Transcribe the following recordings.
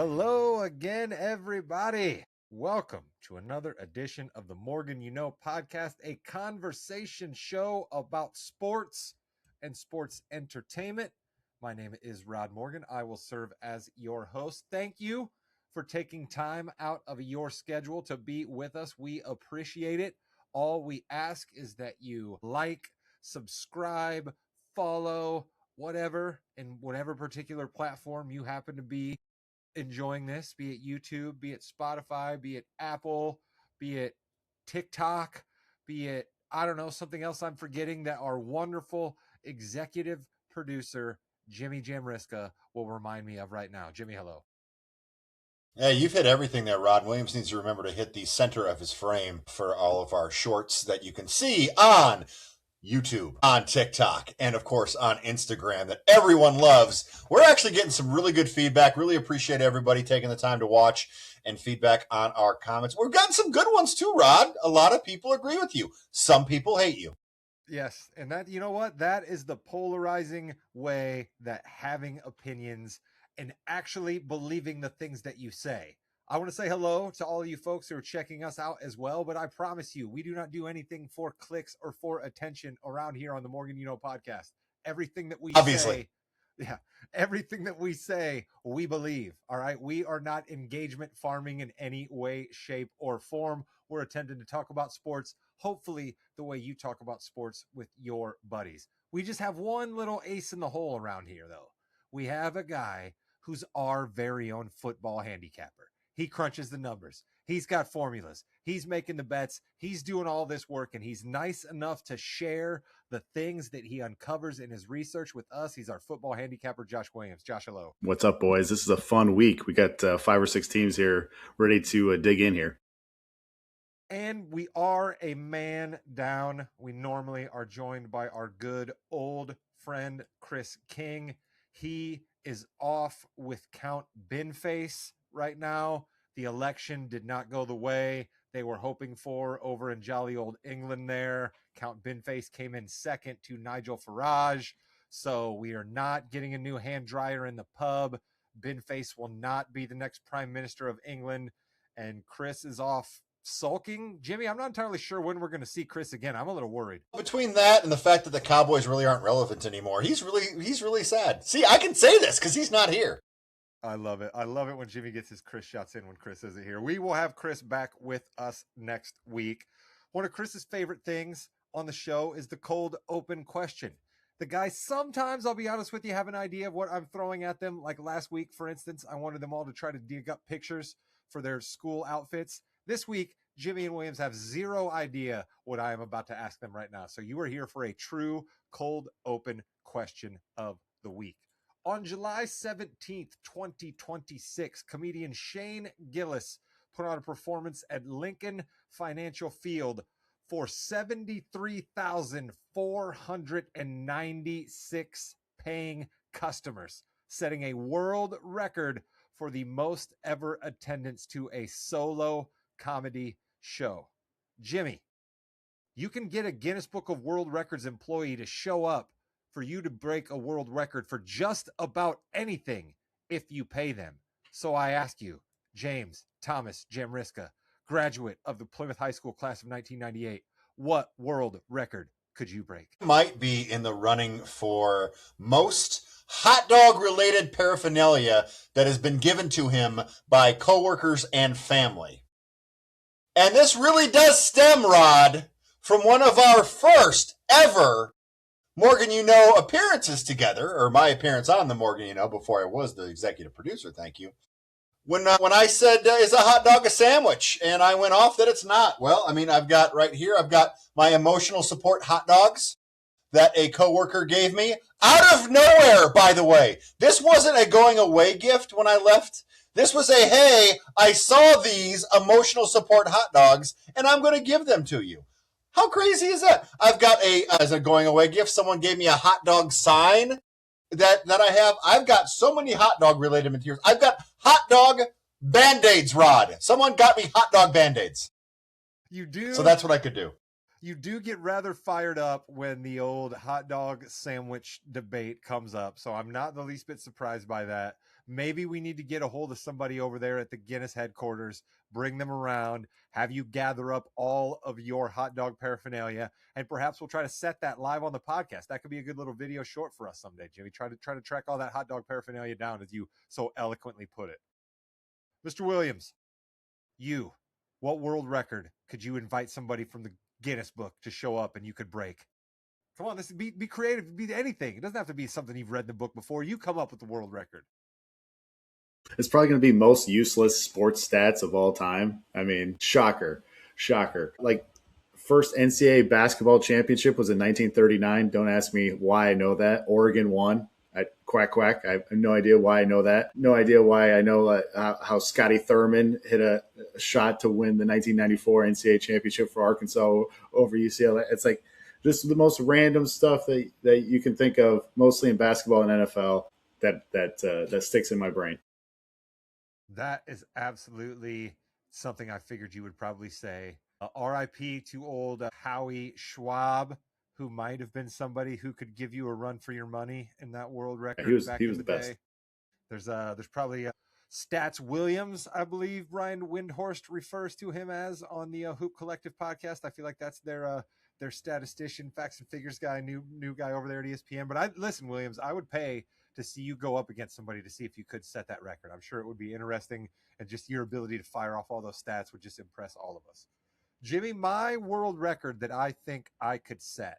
Hello again, everybody. Welcome to another edition of the Morgan You Know podcast, a conversation show about sports and sports entertainment. My name is Rod Morgan. I will serve as your host. Thank you for taking time out of your schedule to be with us. We appreciate it. All we ask is that you like, subscribe, follow, whatever, in whatever particular platform you happen to be enjoying this, be it YouTube, be it Spotify, be it Apple, be it TikTok, be it, I don't know, something else I'm forgetting that our wonderful executive producer, Jimmy Jamriska, will remind me of right now. Jimmy, hello. Yeah, you've hit everything there, Rod. Williams needs to remember to hit the center of his frame for all of our shorts that you can see on YouTube, on TikTok, and of course on Instagram that everyone loves. We're actually getting some really good feedback. Really appreciate everybody taking the time to watch and feedback on our comments. We've gotten some good ones too, Rod. A lot of people agree with you. Some people hate you. Yes, and that, you know what? That is the polarizing way that having opinions and actually believing the things that you say. I want to say hello to all of you folks who are checking us out as well, but I promise you, we do not do anything for clicks or for attention around here on the Morgan You Know podcast. Everything that we say, everything that we say, we believe. All right. We are not engagement farming in any way, shape, or form. We're attempting to talk about sports, hopefully the way you talk about sports with your buddies. We just have one little ace in the hole around here, though. We have a guy who's our very own football handicapper. He crunches the numbers. He's got formulas. He's making the bets. He's doing all this work, and he's nice enough to share the things that he uncovers in his research with us. He's our football handicapper, Josh Williams. Josh, hello. What's up, boys? This is a fun week. We got 5 or 6 teams here ready to dig in here. And we are a man down. We normally are joined by our good old friend, Chris King. He is off with Count Binface right now. The election did not go the way they were hoping for over in jolly old England there. Count Binface came in second to Nigel Farage. So we are not getting a new hand dryer in the pub. Binface will not be the next prime minister of England. And Chris is off sulking. Jimmy, I'm not entirely sure when we're going to see Chris again. I'm a little worried. Between that and the fact that the Cowboys really aren't relevant anymore, he's really sad. See, I can say this because he's not here. I love it. I love it when Jimmy gets his Chris shots in when Chris isn't here. We will have Chris back with us next week. One of Chris's favorite things on the show is the cold open question. The guys sometimes, I'll be honest with you, have an idea of what I'm throwing at them. Like last week, for instance, I wanted them all to try to dig up pictures for their school outfits. This week, Jimmy and Williams have zero idea what I am about to ask them right now. So you are here for a true cold open question of the week. On July 17th, 2026, comedian Shane Gillis put on a performance at Lincoln Financial Field for 73,496 paying customers, setting a world record for the most ever attendance to a solo comedy show. Jimmy, you can get a Guinness Book of World Records employee to show up for you to break a world record for just about anything if you pay them. So I ask you, James Thomas Jamriska, graduate of the Plymouth High School class of 1998, what world record could you break? Might be in the running for most hot dog related paraphernalia that has been given to him by coworkers and family. And this really does stem, Rod, from one of our first ever Morgan You Know appearances together, or my appearance on the Morgan You Know before I was the executive producer, thank you. When I said, is a hot dog a sandwich? And I went off that it's not. Well, I mean, I've got my emotional support hot dogs that a coworker gave me out of nowhere, by the way. This wasn't a going away gift when I left. This was a, hey, I saw these emotional support hot dogs and I'm going to give them to you. How crazy is that? I've got as a going away gift, someone gave me a hot dog sign that I have. I've got so many hot dog related materials. I've got hot dog Band-Aids, Rod. Someone got me hot dog Band-Aids. You do? So that's what I could do. You do get rather fired up when the old hot dog sandwich debate comes up. So I'm not the least bit surprised by that. maybe we need to get a hold of somebody over there at the Guinness headquarters, bring them around, have you gather up all of your hot dog paraphernalia, and perhaps we'll try to set that live on the podcast. That could be a good little video short for us someday, Jimmy. Try to track all that hot dog paraphernalia down, as you so eloquently put it. Mr. Williams, what world record could you invite somebody from the Guinness book to show up and you could break? Come on, this be creative, be anything. It doesn't have to be something you've read in the book before. You come up with the world record. It's probably going to be most useless sports stats of all time. I mean, shocker. Like, first NCAA basketball championship was in 1939. Don't ask me why I know that. Oregon won. Quack. I have no idea why I know that. No idea why I know how Scotty Thurman hit a shot to win the 1994 NCAA championship for Arkansas over UCLA. It's like just the most random stuff that you can think of, mostly in basketball and NFL, that sticks in my brain. That is absolutely something I figured you would probably say. RIP to old Howie Schwab, who might have been somebody who could give you a run for your money in that world record. He was back the in the best. day. There's probably Stats Williams, I believe Brian Windhorst refers to him as on the Hoop Collective podcast. I feel like that's their statistician, facts and figures guy, new guy over there at ESPN. But listen, Williams, I would pay to see you go up against somebody to see if you could set that record. I'm sure it would be interesting, and just your ability to fire off all those stats would just impress all of us. Jimmy, my world record that I think I could set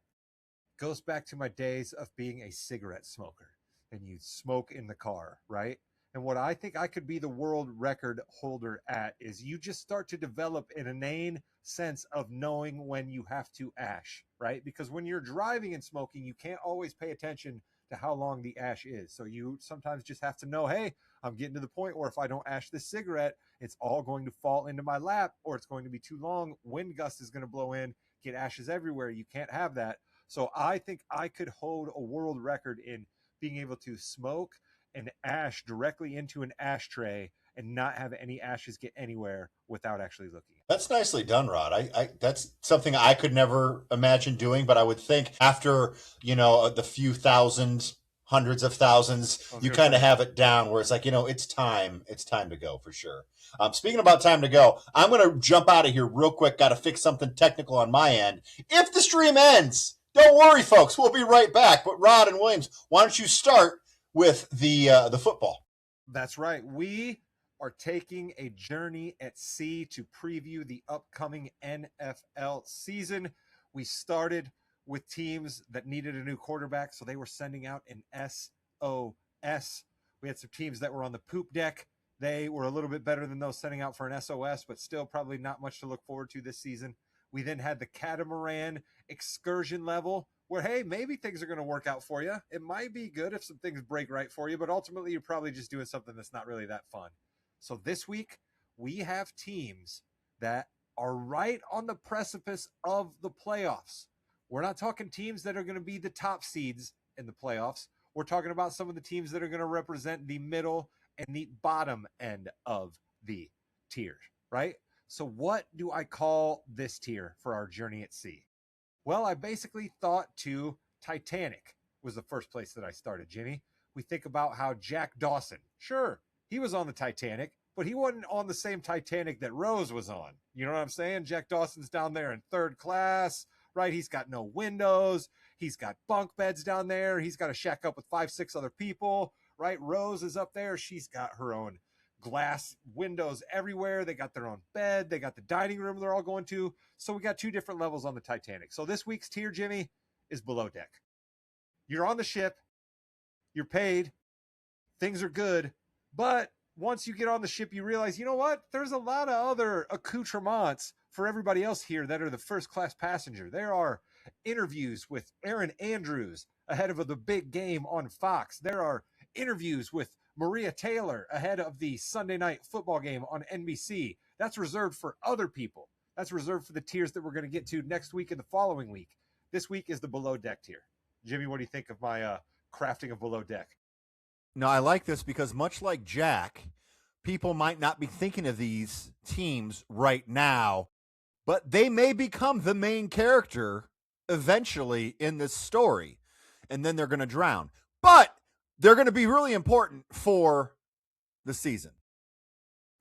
goes back to my days of being a cigarette smoker, and you smoke in the car, right? And what I think I could be the world record holder at is you just start to develop an inane sense of knowing when you have to ash, right? Because when you're driving and smoking, you can't always pay attention to how long the ash is. So you sometimes just have to know, hey, I'm getting to the point where if I don't ash this cigarette, it's all going to fall into my lap, or it's going to be too long. Wind gust is going to blow in, get ashes everywhere. You can't have that. So I think I could hold a world record in being able to smoke an ash directly into an ashtray and not have any ashes get anywhere without actually looking. That's nicely done, Rod. I that's something I could never imagine doing, but I would think after, the few thousand, hundreds of thousands, you kind of have it down where it's like, it's time to go for sure. Speaking about time to go, I'm going to jump out of here real quick. Got to fix something technical on my end. If the stream ends, don't worry, folks. We'll be right back. But Rod and Williams, why don't you start with the football? That's right. We are taking a journey at sea to preview the upcoming NFL season. We started with teams that needed a new quarterback, so they were sending out an SOS. We had some teams that were on the poop deck. They were a little bit better than those sending out for an SOS, but still probably not much to look forward to this season. We then had the catamaran excursion level where, hey, maybe things are going to work out for you. It might be good if some things break right for you, but ultimately you're probably just doing something that's not really that fun. So this week, we have teams that are right on the precipice of the playoffs. We're not talking teams that are going to be the top seeds in the playoffs. We're talking about some of the teams that are going to represent the middle and the bottom end of the tier, right? So what do I call this tier for our journey at sea? Well, I basically thought to Titanic was the first place that I started, Jimmy. We think about how Jack Dawson, sure, he was on the Titanic, but he wasn't on the same Titanic that Rose was on. You know what I'm saying? Jack Dawson's down there in third class, right? He's got no windows. He's got bunk beds down there. He's got to shack up with 5-6 other people, right? Rose is up there. She's got her own glass windows everywhere. They got their own bed. They got the dining room they're all going to. So we got two different levels on the Titanic. So this week's tier, Jimmy, is below deck. You're on the ship. You're paid. Things are good. But once you get on the ship, you realize, you know what? There's a lot of other accoutrements for everybody else here that are the first class passenger. There are interviews with Aaron Andrews ahead of the big game on Fox. There are interviews with Maria Taylor ahead of the Sunday night football game on NBC. That's reserved for other people. That's reserved for the tiers that we're going to get to next week and the following week. This week is the below deck tier. Jimmy, what do you think of my crafting of below deck? No, I like this because much like Jack, people might not be thinking of these teams right now, but they may become the main character eventually in this story, and then they're going to drown. But they're going to be really important for the season.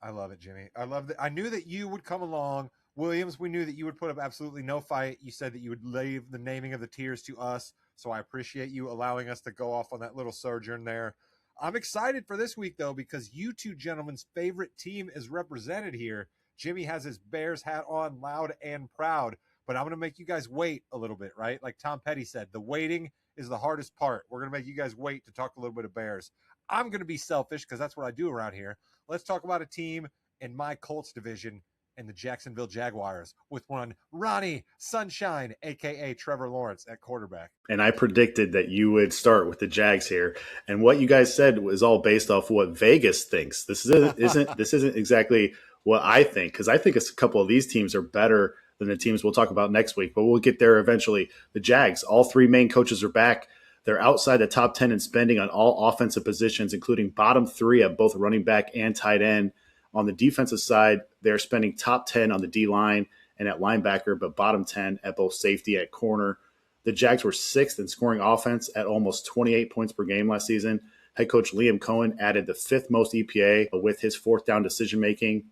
I love it, Jimmy. I love that. I knew that you would come along. Williams, we knew that you would put up absolutely no fight. You said that you would leave the naming of the tiers to us. So I appreciate you allowing us to go off on that little sojourn there. I'm excited for this week, though, because you two gentlemen's favorite team is represented here. Jimmy has his Bears hat on, loud and proud. But I'm going to make you guys wait a little bit, right? Like Tom Petty said, the waiting is the hardest part. We're going to make you guys wait to talk a little bit of Bears. I'm going to be selfish because that's what I do around here. Let's talk about a team in my Colts division and the Jacksonville Jaguars with one Ronnie Sunshine, a.k.a. Trevor Lawrence at quarterback. And I predicted that you would start with the Jags here. And what you guys said was all based off what Vegas thinks. This isn't exactly what I think, because I think a couple of these teams are better than the teams we'll talk about next week, but we'll get there eventually. The Jags, all three main coaches are back. They're outside the top 10 in spending on all offensive positions, including bottom 3 at both running back and tight end. On the defensive side, they're spending top 10 on the D-line and at linebacker, but bottom 10 at both safety at corner. The Jags were 6th in scoring offense at almost 28 points per game last season. Head coach Liam Cohen added the 5th most EPA with his 4th down decision-making,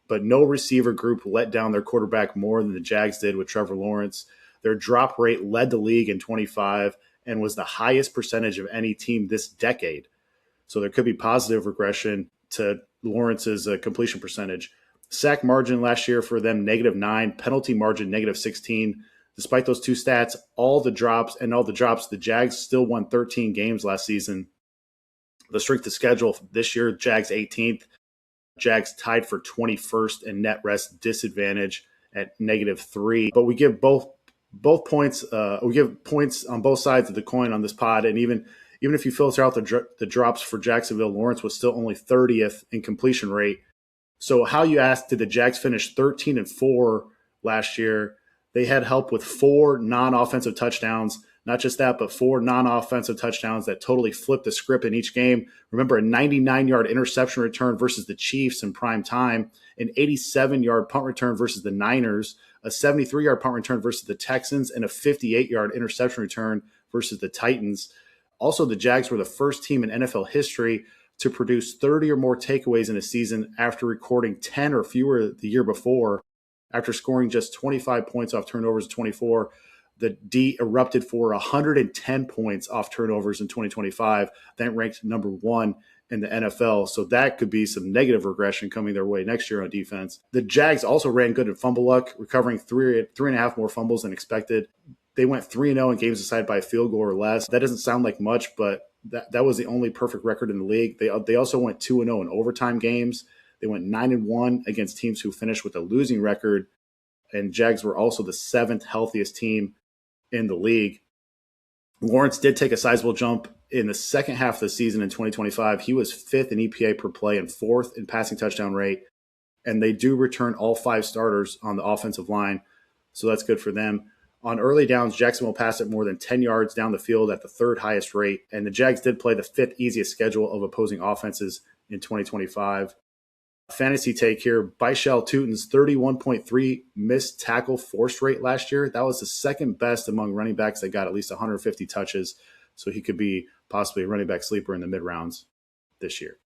but no receiver group let down their quarterback more than the Jags did with Trevor Lawrence. Their drop rate led the league in 25 and was the highest percentage of any team this decade. So there could be positive regression to Lawrence's completion percentage. Sack margin last year for them, -9. Penalty margin, -16. Despite those two stats, all the drops, the Jags still won 13 games last season. The strength of schedule this year, Jags 18th. Jags tied for 21st in net rest disadvantage at -3. But we give both points. We give points on both sides of the coin on this pod, and even if you filter out the drops for Jacksonville, Lawrence was still only 30th in completion rate. So how you asked, did the Jags finish 13-4 last year? They had help with 4 non-offensive touchdowns. Not just that, but 4 non-offensive touchdowns that totally flipped the script in each game. Remember, a 99-yard interception return versus the Chiefs in prime time, an 87-yard punt return versus the Niners, a 73-yard punt return versus the Texans, and a 58-yard interception return versus the Titans. Also, the Jags were the first team in NFL history to produce 30 or more takeaways in a season after recording 10 or fewer the year before. After scoring just 25 points off turnovers in 24, the D erupted for 110 points off turnovers in 2025. That ranked number 1 in the NFL. So that could be some negative regression coming their way next year on defense. The Jags also ran good in fumble luck, recovering 3.5 more fumbles than expected. They went 3-0 in games decided by a field goal or less. That doesn't sound like much, but that was the only perfect record in the league. They also went 2-0 in overtime games. They went 9-1 against teams who finished with a losing record. And Jags were also the 7th healthiest team in the league. Lawrence did take a sizable jump in the second half of the season in 2025. He was 5th in EPA per play and 4th in passing touchdown rate. And they do return all 5 starters on the offensive line. So that's good for them. On early downs, Jacksonville passed it more than 10 yards down the field at the 3rd highest rate. And the Jags did play the 5th easiest schedule of opposing offenses in 2025. Fantasy take here, Byshell Tutin's 31.3 missed tackle forced rate last year. That was the 2nd best among running backs that got at least 150 touches. So he could be possibly a running back sleeper in the mid-rounds this year.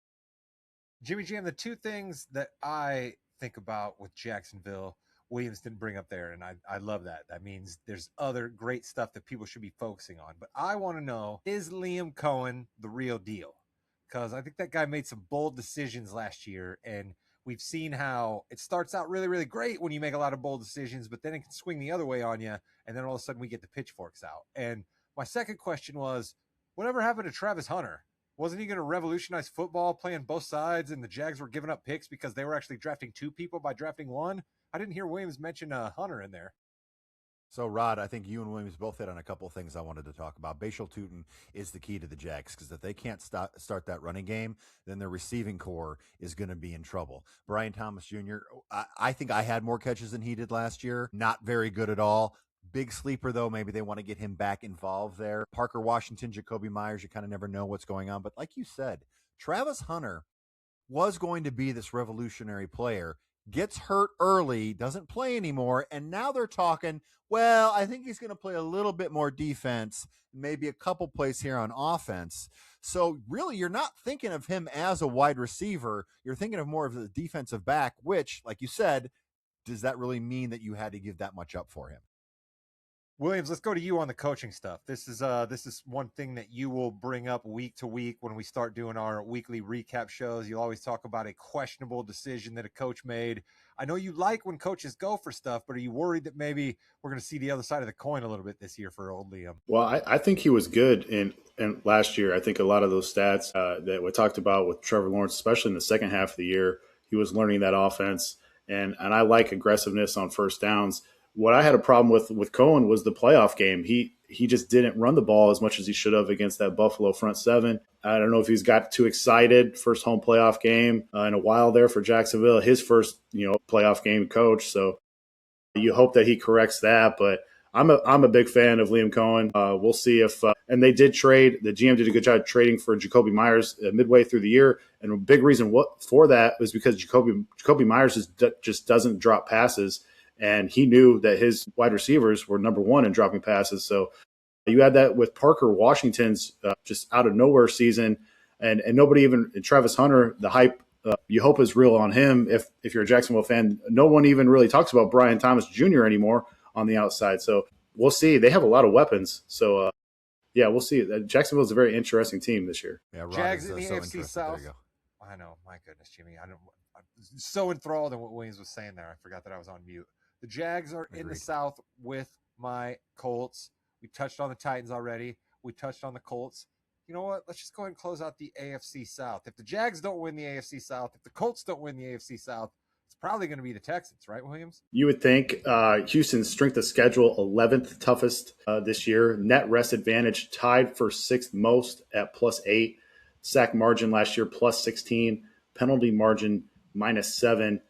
Jimmy Jam, the 2 things that I think about with Jacksonville, Williams didn't bring up there, and I love that. That means there's other great stuff that people should be focusing on. But I want to know, is Liam Cohen the real deal? Because I think that guy made some bold decisions last year, and we've seen how it starts out really, really great when you make a lot of bold decisions, but then it can swing the other way on you, and then all of a sudden we get the pitchforks out. And my second question was, whatever happened to Travis Hunter? Wasn't he going to revolutionize football, playing both sides, and the Jags were giving up picks because they were actually drafting 2 people by drafting 1? I didn't hear Williams mention Hunter in there. So, Rod, I think you and Williams both hit on a couple of things I wanted to talk about. Byshell Tutin is the key to the Jags because if they can't start that running game, then their receiving core is going to be in trouble. Brian Thomas Jr., I think I had more catches than he did last year. Not very good at all. Big sleeper, though. Maybe they want to get him back involved there. Parker Washington, Jacoby Myers, you kind of never know what's going on. But like you said, Travis Hunter was going to be this revolutionary player. Gets hurt early, doesn't play anymore, and now they're talking, well, I think he's going to play a little bit more defense, maybe a couple plays here on offense. So really, you're not thinking of him as a wide receiver. You're thinking of more of the defensive back, which, like you said, does that really mean that you had to give that much up for him? Williams, let's go to you on the coaching stuff. This is one thing that you will bring up week to week when we start doing our weekly recap shows. You'll always talk about a questionable decision that a coach made. I know you like when coaches go for stuff, but are you worried that maybe we're going to see the other side of the coin a little bit this year for old Liam? Well, I think he was good in last year. I think a lot of those stats that we talked about with Trevor Lawrence, especially in the second half of the year, he was learning that offense. And I like aggressiveness on first downs. What I had a problem with Cohen was the playoff game. He just didn't run the ball as much as he should have against that Buffalo front seven. I don't know if he's got too excited. First home playoff game in a while there for Jacksonville, his first playoff game coach. So you hope that he corrects that. But I'm a big fan of Liam Cohen. We'll see if and they did trade. The GM did a good job trading for Jacoby Myers midway through the year, and a big reason for that was because Jacoby Myers just doesn't drop passes. And he knew that his wide receivers were number one in dropping passes. So you had that with Parker Washington's just out of nowhere season, and nobody even – Travis Hunter, the hype you hope is real on him if you're a Jacksonville fan. No one even really talks about Brian Thomas Jr. anymore on the outside. So we'll see. They have a lot of weapons. So, yeah, we'll see. Jacksonville is a very interesting team this year. Yeah, Jags in the AFC South. I know. My goodness, Jimmy. I'm so enthralled in what Williams was saying there. I forgot that I was on mute. The Jags are in the South with my Colts. We touched on the Titans already. We touched on the Colts. You know what? Let's just go ahead and close out the AFC South. If the Jags don't win the AFC South, if the Colts don't win the AFC South, it's probably going to be the Texans, right, Williams? You would think Houston's strength of schedule, 11th toughest this year. Net rest advantage tied for 6th most at +8. Sack margin last year +16. Penalty margin -7.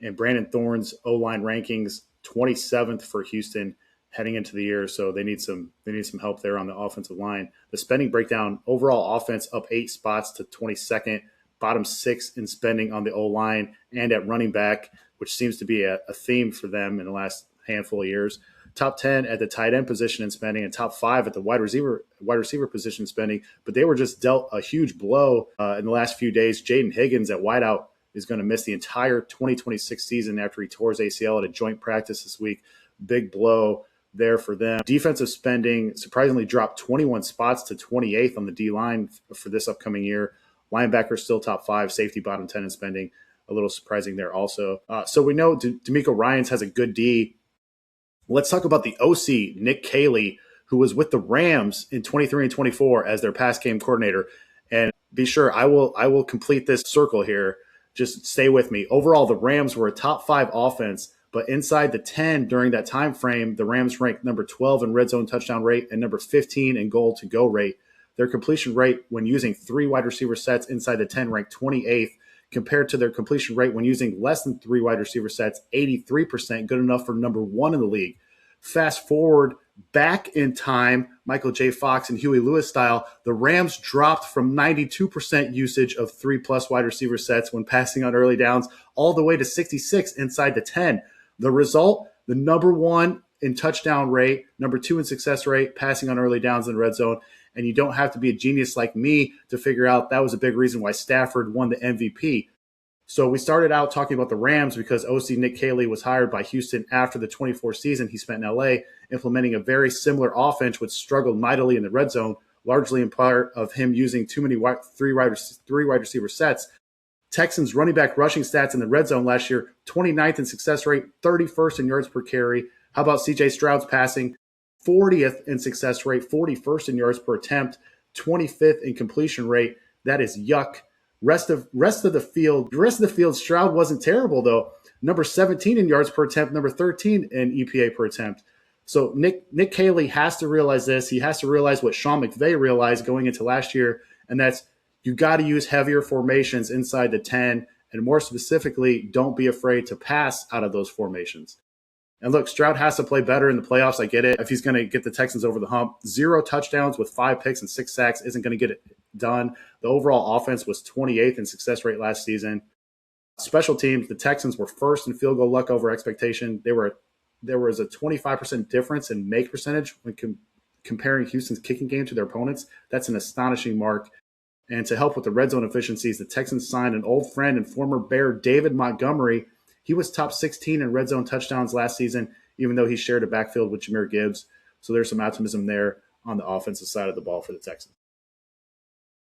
And Brandon Thorne's O-line rankings 27th for Houston heading into the year. So they need some help there on the offensive line. The spending breakdown, overall offense up 8 spots to 22nd, bottom 6 in spending on the O-line and at running back, which seems to be a theme for them in the last handful of years. Top 10 at the tight end position in spending and top 5 at the wide receiver position spending. But they were just dealt a huge blow in the last few days. Jaden Higgins at wideout is going to miss the entire 2026 season after he tore his ACL at a joint practice this week. Big blow there for them. Defensive spending surprisingly dropped 21 spots to 28th on the D-line for this upcoming year. Linebacker still top 5, safety bottom 10 in spending. A little surprising there also. So we know D'Amico Ryans has a good D. Let's talk about the OC, Nick Caley, who was with the Rams in 23 and 24 as their pass game coordinator. And be sure, I will complete this circle here. Just stay with me. Overall, the Rams were a top 5 offense, but inside the 10 during that time frame, the Rams ranked number 12 in red zone touchdown rate and number 15 in goal to go rate. Their completion rate when using 3 wide receiver sets inside the 10 ranked 28th, compared to their completion rate when using less than 3 wide receiver sets, 83%, good enough for number 1 in the league. Fast forward back in time, Michael J. Fox and Huey Lewis style, the Rams dropped from 92% usage of 3+ wide receiver sets when passing on early downs all the way to 66 inside the 10. The result, the number 1 in touchdown rate, number 2 in success rate, passing on early downs in red zone. And you don't have to be a genius like me to figure out that was a big reason why Stafford won the MVP. So we started out talking about the Rams because OC Nick Caley was hired by Houston after the 24 season he spent in LA, implementing a very similar offense which struggled mightily in the red zone, largely in part of him using too many 3 wide receiver sets. Texans running back rushing stats in the red zone last year, 29th in success rate, 31st in yards per carry. How about CJ Stroud's passing? 40th in success rate, 41st in yards per attempt, 25th in completion rate. That is yuck. Rest of the field, Stroud wasn't terrible though. Number 17 in yards per attempt, number 13 in EPA per attempt. So Nick Caley has to realize this. He has to realize what Sean McVay realized going into last year, and that's you got to use heavier formations inside the 10, and more specifically, don't be afraid to pass out of those formations. And look, Stroud has to play better in the playoffs. I get it. If he's going to get the Texans over the hump, 0 touchdowns with 5 picks and 6 sacks isn't going to get it done. The overall offense was 28th in success rate last season. Special teams, the Texans were first in field goal luck over expectation. There was a 25% difference in make percentage when comparing Houston's kicking game to their opponents. That's an astonishing mark. And to help with the red zone efficiencies, the Texans signed an old friend and former Bear David Montgomery. He was top 16 in red zone touchdowns last season, even though he shared a backfield with Jahmyr Gibbs. So there's some optimism there on the offensive side of the ball for the Texans.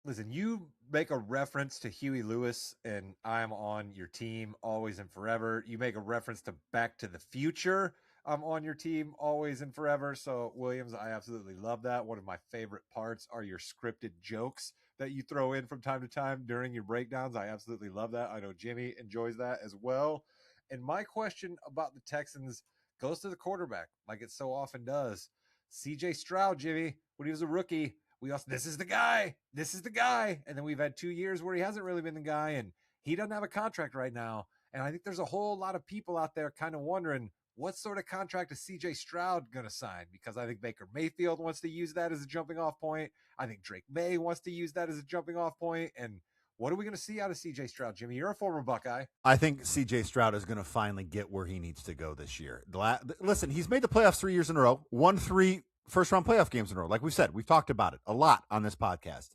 Listen, you make a reference to Huey Lewis, and I'm on your team always and forever. You make a reference to Back to the Future. I'm on your team always and forever. So, Williams, I absolutely love that. One of my favorite parts are your scripted jokes that you throw in from time to time during your breakdowns. I absolutely love that. I know Jimmy enjoys that as well. And my question about the Texans goes to the quarterback, like it so often does. CJ Stroud, Jimmy, when he was a rookie, we also, this is the guy. And then we've had 2 years where he hasn't really been the guy, and he doesn't have a contract right now. And I think there's a whole lot of people out there kind of wondering, what sort of contract is CJ Stroud going to sign? Because I think Baker Mayfield wants to use that as a jumping off point. I think Drake May wants to use that as a jumping off point. And what are we going to see out of CJ Stroud, Jimmy? You're a former Buckeye. I think CJ Stroud is going to finally get where he needs to go this year. Listen, he's made the playoffs 3 years in a row, won 3 first-round playoff games in a row. Like we said, we've talked about it a lot on this podcast.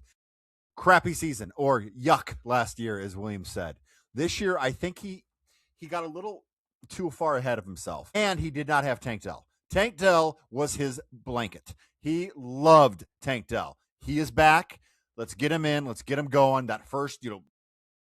Crappy season, or yuck last year, as Williams said. This year, I think he got a little too far ahead of himself, and he did not have Tank Dell. Tank Dell was his blanket. He loved Tank Dell. He is back. Let's get him in. Let's get him going. That first,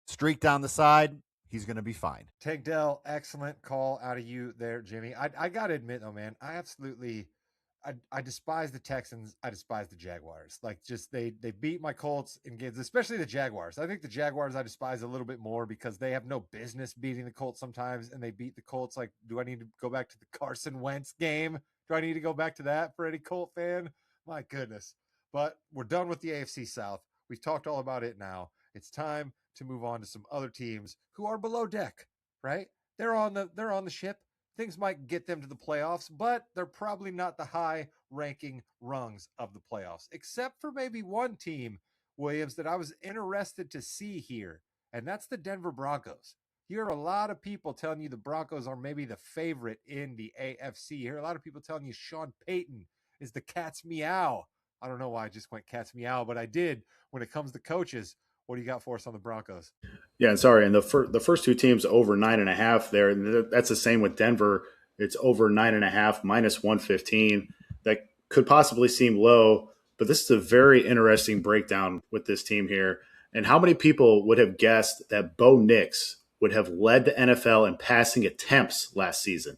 streak down the side, he's going to be fine. Tank Dell, excellent call out of you there, Jimmy. I got to admit, though, man, I despise the Texans. I despise the Jaguars. Like, just they beat my Colts in games, especially the Jaguars. I think the Jaguars I despise a little bit more because they have no business beating the Colts sometimes, and they beat the Colts. Like, do I need to go back to the Carson Wentz game? Do I need to go back to that for any Colt fan? My goodness. But we're done with the AFC South. We've talked all about it now. It's time to move on to some other teams who are below deck, right? They're on the ship. Things might get them to the playoffs, but they're probably not the high-ranking rungs of the playoffs, except for maybe one team, Williams, that I was interested to see here, and that's the Denver Broncos. You hear a lot of people telling you the Broncos are maybe the favorite in the AFC. You hear a lot of people telling you Sean Payton is the cat's meow. I don't know why I just went cat's meow, but I did when it comes to coaches. What do you got for us on the Broncos? Yeah, and sorry, and the first two teams over 9.5 there. That's the same with Denver. It's over 9.5 minus 115. That could possibly seem low, but this is a very interesting breakdown with this team here. And how many people would have guessed that Bo Nix would have led the NFL in passing attempts last season?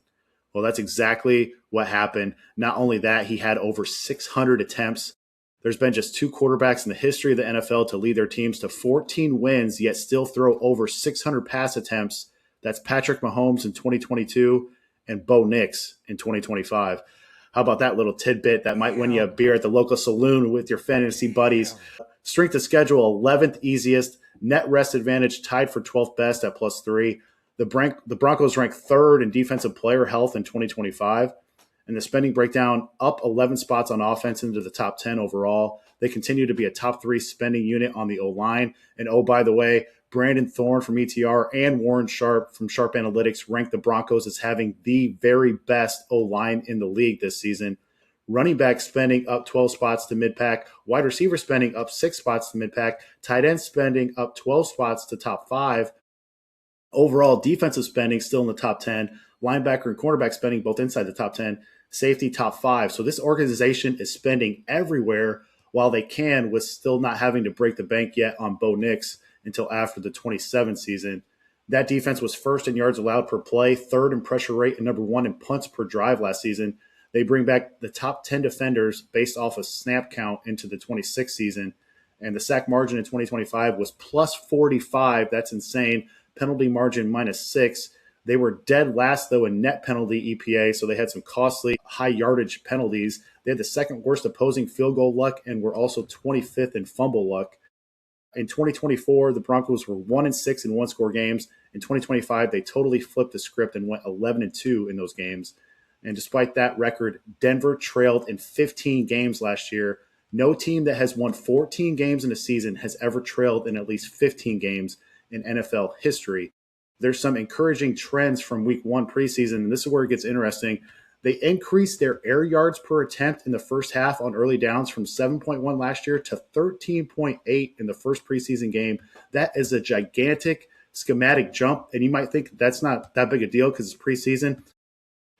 Well, that's exactly what happened. Not only that, he had over 600 attempts. There's been just 2 quarterbacks in the history of the NFL to lead their teams to 14 wins, yet still throw over 600 pass attempts. That's Patrick Mahomes in 2022 and Bo Nix in 2025. How about that little tidbit that might win you a beer at the local saloon with your fantasy buddies? Strength of schedule, 11th easiest. Net rest advantage tied for 12th best at +3. The Broncos ranked 3rd in defensive player health in 2025. And the spending breakdown up 11 spots on offense into the top 10 overall. They continue to be a top 3 spending unit on the O-line. And oh, by the way, Brandon Thorne from ETR and Warren Sharp from Sharp Analytics ranked the Broncos as having the very best O-line in the league this season. Running back spending up 12 spots to mid-pack. Wide receiver spending up 6 spots to mid-pack. Tight end spending up 12 spots to top 5. Overall defensive spending still in the top 10. Linebacker and cornerback spending both inside the top 10. Safety top 5. So this organization is spending everywhere while they can, with still not having to break the bank yet on Bo Nix until after the 27 season. That defense was 1st in yards allowed per play, 3rd in pressure rate, and number 1 in punts per drive last season. They bring back the top 10 defenders based off of snap count into the 26th season. And the sack margin in 2025 was +45. That's insane. Penalty margin -6. They were dead last, though, in net penalty EPA, so they had some costly high-yardage penalties. They had the 2nd worst opposing field goal luck and were also 25th in fumble luck. In 2024, the Broncos were 1-6 in one-score games. In 2025, they totally flipped the script and went 11-2 in those games. And despite that record, Denver trailed in 15 games last year. No team that has won 14 games in a season has ever trailed in at least 15 games in NFL history. There's some encouraging trends from week 1 preseason, and this is where it gets interesting. They increased their air yards per attempt in the first half on early downs from 7.1 last year to 13.8 in the first preseason game. That is a gigantic schematic jump, and you might think that's not that big a deal because it's preseason.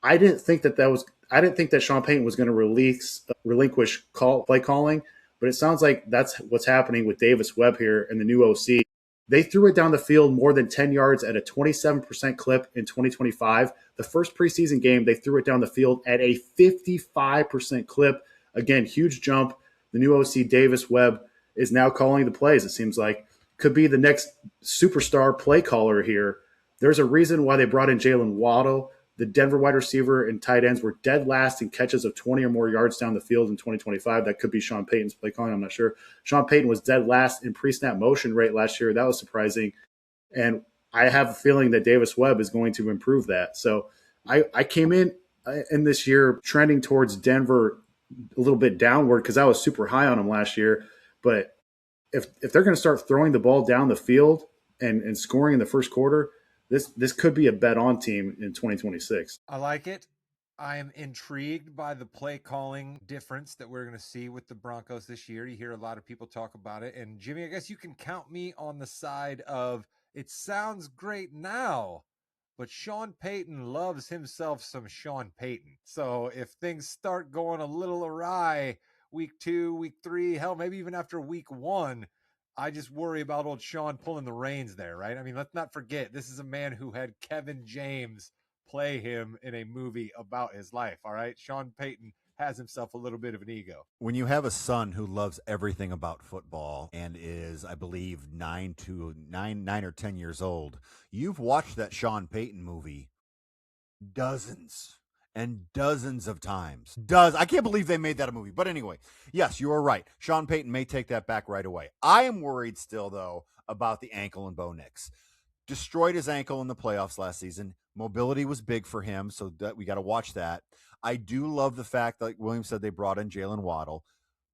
I didn't think that Sean Payton was going to relinquish play calling, but it sounds like that's what's happening with Davis Webb here and the new OC. They threw it down the field more than 10 yards at a 27% clip in 2025. The first preseason game, they threw it down the field at a 55% clip. Again, huge jump. The new OC, Davis Webb, is now calling the plays, it seems like. Could be the next superstar play caller here. There's a reason why they brought in Jalen Waddle. The Denver wide receiver and tight ends were dead last in catches of 20 or more yards down the field in 2025. That could be Sean Payton's play calling. I'm not sure. Sean Payton was dead last in pre-snap motion rate last year. That was surprising. And I have a feeling that Davis Webb is going to improve that. So I came in this year trending towards Denver a little bit downward because I was super high on them last year. But if they're going to start throwing the ball down the field and scoring in the first quarter, this could be a bet-on team in 2026. I like it. I am intrigued by the play calling difference that we're going to see with the Broncos this year. You hear a lot of people talk about it. And Jimmy, I guess you can count me on the side of it sounds great now, but Sean Payton loves himself some Sean Payton. So if things start going a little awry week 2, week 3, hell, maybe even after week 1, I just worry about old Sean pulling the reins there, right? I mean, let's not forget, this is a man who had Kevin James play him in a movie about his life, all right? Sean Payton has himself a little bit of an ego. When you have a son who loves everything about football and is, I believe, 9 or 10 years old, you've watched that Sean Payton movie dozens and dozens of times. I can't believe they made that a movie. But anyway, yes, you are right. Sean Payton may take that back right away. I am worried still, though, about the ankle and Bo Nix. Destroyed his ankle in the playoffs last season. Mobility was big for him, so that we got to watch that. I do love the fact, like William said, they brought in Jalen Waddle,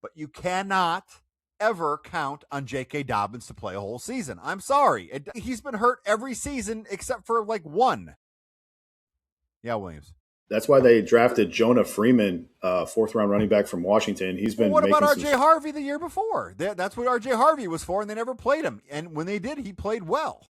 but you cannot ever count on J.K. Dobbins to play a whole season. I'm sorry. He's been hurt every season except for like one. Yeah, Williams. That's why they drafted Jonah Freeman, fourth-round running back from Washington. He's been. What about R.J. Harvey the year before? That's what R.J. Harvey was for, and they never played him. And when they did, he played well.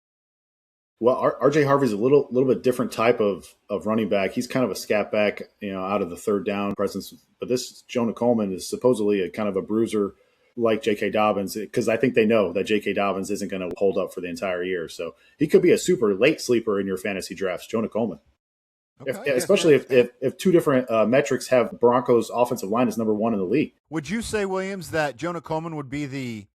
Well, R.J. Harvey's a little bit different type of running back. He's kind of a scat back, out of the third down presence. But this Jonah Coleman is supposedly a kind of a bruiser like J.K. Dobbins, because I think they know that J.K. Dobbins isn't going to hold up for the entire year. So he could be a super late sleeper in your fantasy drafts, Jonah Coleman. Okay. Especially if two different metrics have Broncos offensive line as number 1 in the league. Would you say, Williams, that Jonah Coleman would be the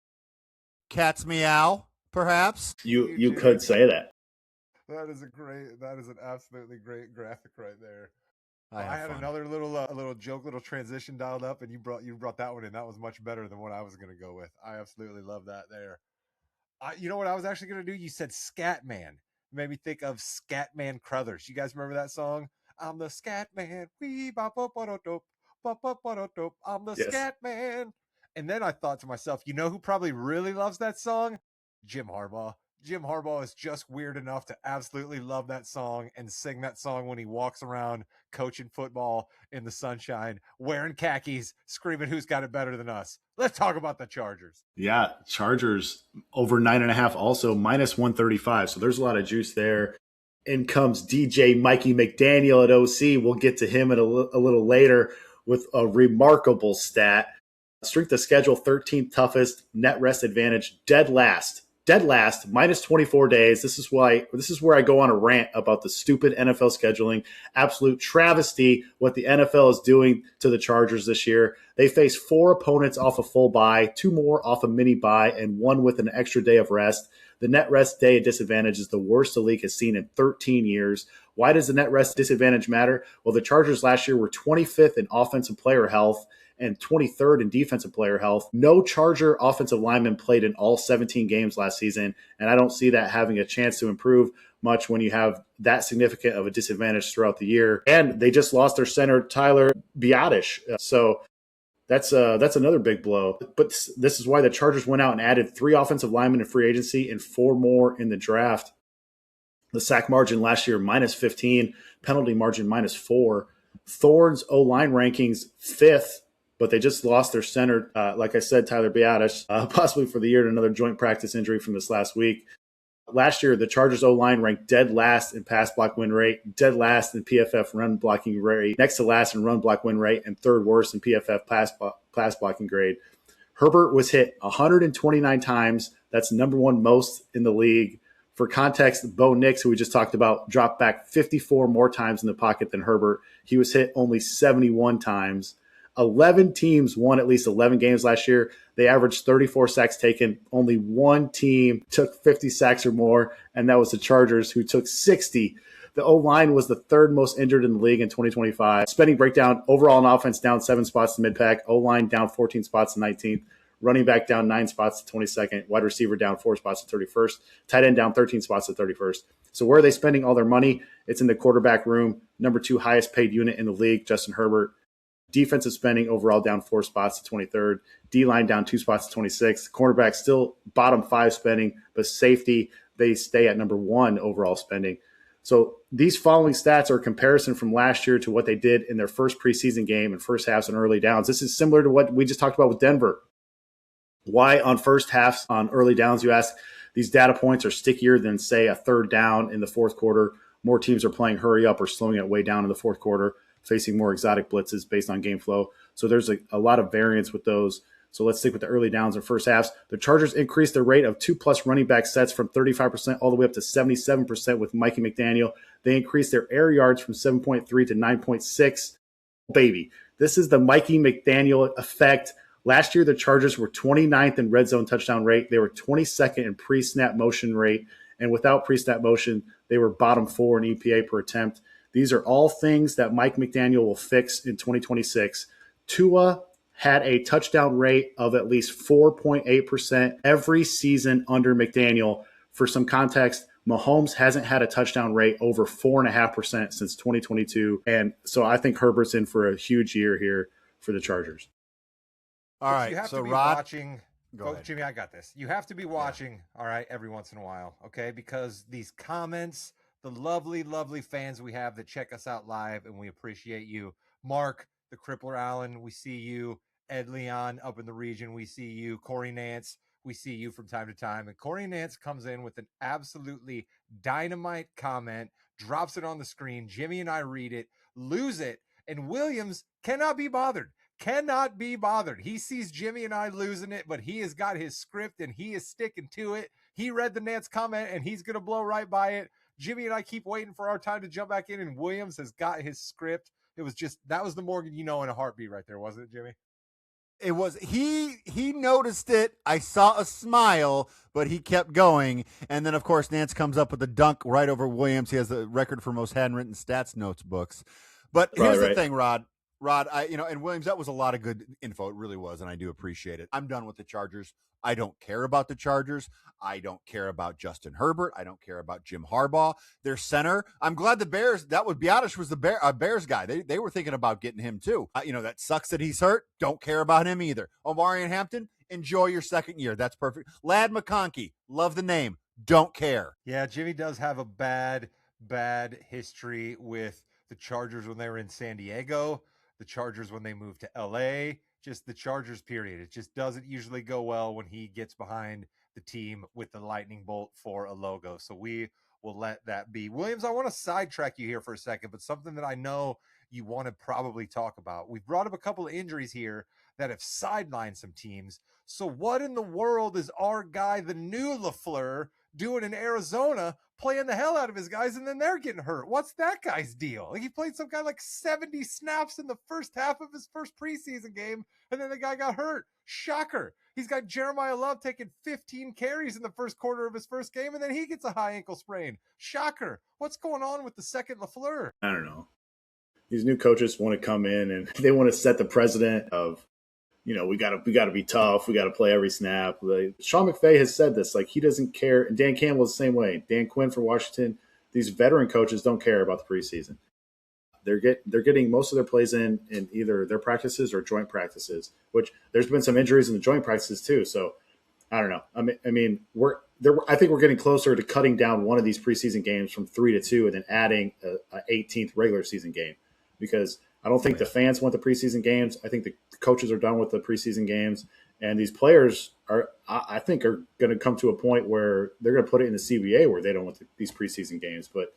cat's meow, perhaps? You could say that. That is an absolutely great graphic right there. I had another little joke, little transition dialed up, and you brought that one in. That was much better than what I was going to go with. I absolutely love that there. You know what I was actually going to do? You said Scat Man. Made me think of Scatman Crothers. You guys remember that song? I'm the Scat Man. I'm the Scat Man. And then I thought to myself, you know who probably really loves that song? Jim Harbaugh. Jim Harbaugh is just weird enough to absolutely love that song and sing that song when he walks around coaching football in the sunshine, wearing khakis, screaming, who's got it better than us? Let's talk about the Chargers. Yeah, Chargers over 9.5, also minus 135. So there's a lot of juice there. In comes DJ Mikey McDaniel at OC. We'll get to him a little later with a remarkable stat. Strength of schedule, 13th toughest, net rest advantage, dead last, minus 24 days. This is where I go on a rant about the stupid NFL scheduling. Absolute travesty what the NFL is doing to the Chargers this year. They face 4 opponents off a full bye, 2 more off a mini bye, and 1 with an extra day of rest. The net rest day disadvantage is the worst the league has seen in 13 years. Why does the net rest disadvantage matter? Well, the Chargers last year were 25th in offensive player health and 23rd in defensive player health. No Charger offensive lineman played in all 17 games last season, and I don't see that having a chance to improve much when you have that significant of a disadvantage throughout the year. And they just lost their center, Tyler Biadasz. So that's another big blow. But this is why the Chargers went out and added 3 offensive linemen in free agency and 4 more in the draft. The sack margin last year, minus 15, penalty margin, minus 4. Thorns O-line rankings 5th, but they just lost their center. Like I said, Tyler Biadasz, possibly for the year, to another joint practice injury from this last week. Last year, the Chargers O-line ranked dead last in pass block win rate, dead last in PFF run blocking rate, next to last in run block win rate, and third worst in PFF pass blocking grade. Herbert was hit 129 times. That's number one most in the league. For context, Bo Nix, who we just talked about, dropped back 54 more times in the pocket than Herbert. He was hit only 71 times. 11 teams won at least 11 games last year. They averaged 34 sacks taken. Only one team took 50 sacks or more, and that was the Chargers, who took 60. The O-line was the third most injured in the league in 2025. Spending breakdown, overall on offense down 7 spots to mid-pack. O-line down 14 spots to 19th. Running back down 9 spots to 22nd. Wide receiver down 4 spots to 31st. Tight end down 13 spots to 31st. So where are they spending all their money? It's in the quarterback room. Number 2 highest paid unit in the league, Justin Herbert. Defensive spending overall down 4 spots to 23rd. D-line down 2 spots to 26th. Cornerback still bottom 5 spending, but safety, they stay at number 1 overall spending. So these following stats are a comparison from last year to what they did in their first preseason game and first halves and early downs. This is similar to what we just talked about with Denver. Why on first halves, on early downs, you ask, these data points are stickier than, say, a third down in the fourth quarter. More teams are playing hurry up or slowing it way down in the fourth quarter, facing more exotic blitzes based on game flow. So there's a lot of variance with those. So let's stick with the early downs and first halves. The Chargers increased their rate of 2+ running back sets from 35% all the way up to 77% with MYK McDaniel. They increased their air yards from 7.3 to 9.6. Baby, this is the MYK McDaniel effect. Last year, the Chargers were 29th in red zone touchdown rate. They were 22nd in pre-snap motion rate. And without pre-snap motion, they were bottom 4 in EPA per attempt. These are all things that MYK McDaniel will fix in 2026. Tua had a touchdown rate of at least 4.8% every season under McDaniel. For some context, Mahomes hasn't had a touchdown rate over 4.5% since 2022. And so I think Herbert's in for a huge year here for the Chargers. All right, you have so to be Rod, watching. go ahead. Jimmy, I got this. You have to be watching, all right, every once in a while, okay? Because these comments, the lovely, lovely fans we have that check us out live, and we appreciate you. Mark, the Crippler Allen, we see you. Ed Leon up in the region, we see you. Corey Nance, we see you from time to time. And Corey Nance comes in with an absolutely dynamite comment, drops it on the screen. Jimmy and I read it, lose it, and Williams cannot be bothered. He sees Jimmy and I losing it, but he has got his script and he is sticking to it. He read the Nance comment and he's going to blow right by it. Jimmy and I keep waiting for our time to jump back in, and Williams has got his script. It was just, that was the Morgan, in a heartbeat right there, wasn't it, Jimmy? It was, he noticed it. I saw a smile, but he kept going. And then, of course, Nance comes up with a dunk right over Williams. He has the record for most handwritten stats notes books. But here's the thing, Rod, and Williams, that was a lot of good info. It really was, and I do appreciate it. I'm done with the Chargers. I don't care about the Chargers. I don't care about Justin Herbert. I don't care about Jim Harbaugh. Their center. I'm glad the Bears, Biadasz was the Bears guy. They were thinking about getting him too. That sucks that he's hurt. Don't care about him either. Omarion Hampton, enjoy your second year. That's perfect. Lad McConkey, love the name. Don't care. Yeah, Jimmy does have a bad history with the Chargers when they were in San Diego, the Chargers when they moved to LA, just the Chargers period. It just doesn't usually go well when he gets behind the team with the lightning bolt for a logo. So we will let that be. Williams, I want to sidetrack you here for a second, but something that I know you want to probably talk about. We've brought up a couple of injuries here that have sidelined some teams. So what in the world is our guy, the new LaFleur, doing in Arizona, playing the hell out of his guys, and then they're getting hurt? What's that guy's deal? He played some guy like 70 snaps in the first half of his first preseason game, and then the guy got hurt. Shocker. He's got Jeremiah Love taking 15 carries in the first quarter of his first game, and then he gets a high ankle sprain. Shocker. What's going on with the second LaFleur? I don't know. These new coaches want to come in and they want to set the precedent of, we got to be tough. We got to play every snap. Sean McVay has said this, he doesn't care. And Dan Campbell is the same way. Dan Quinn for Washington. These veteran coaches don't care about the preseason. They're getting most of their plays in either their practices or joint practices, which there's been some injuries in the joint practices too. So I don't know. I think we're getting closer to cutting down one of these preseason games from 3 to 2 and then adding a 18th regular season game, because I don't think the fans want the preseason games. I think the coaches are done with the preseason games. And these players I think, are going to come to a point where they're going to put it in the CBA where they don't want these preseason games, but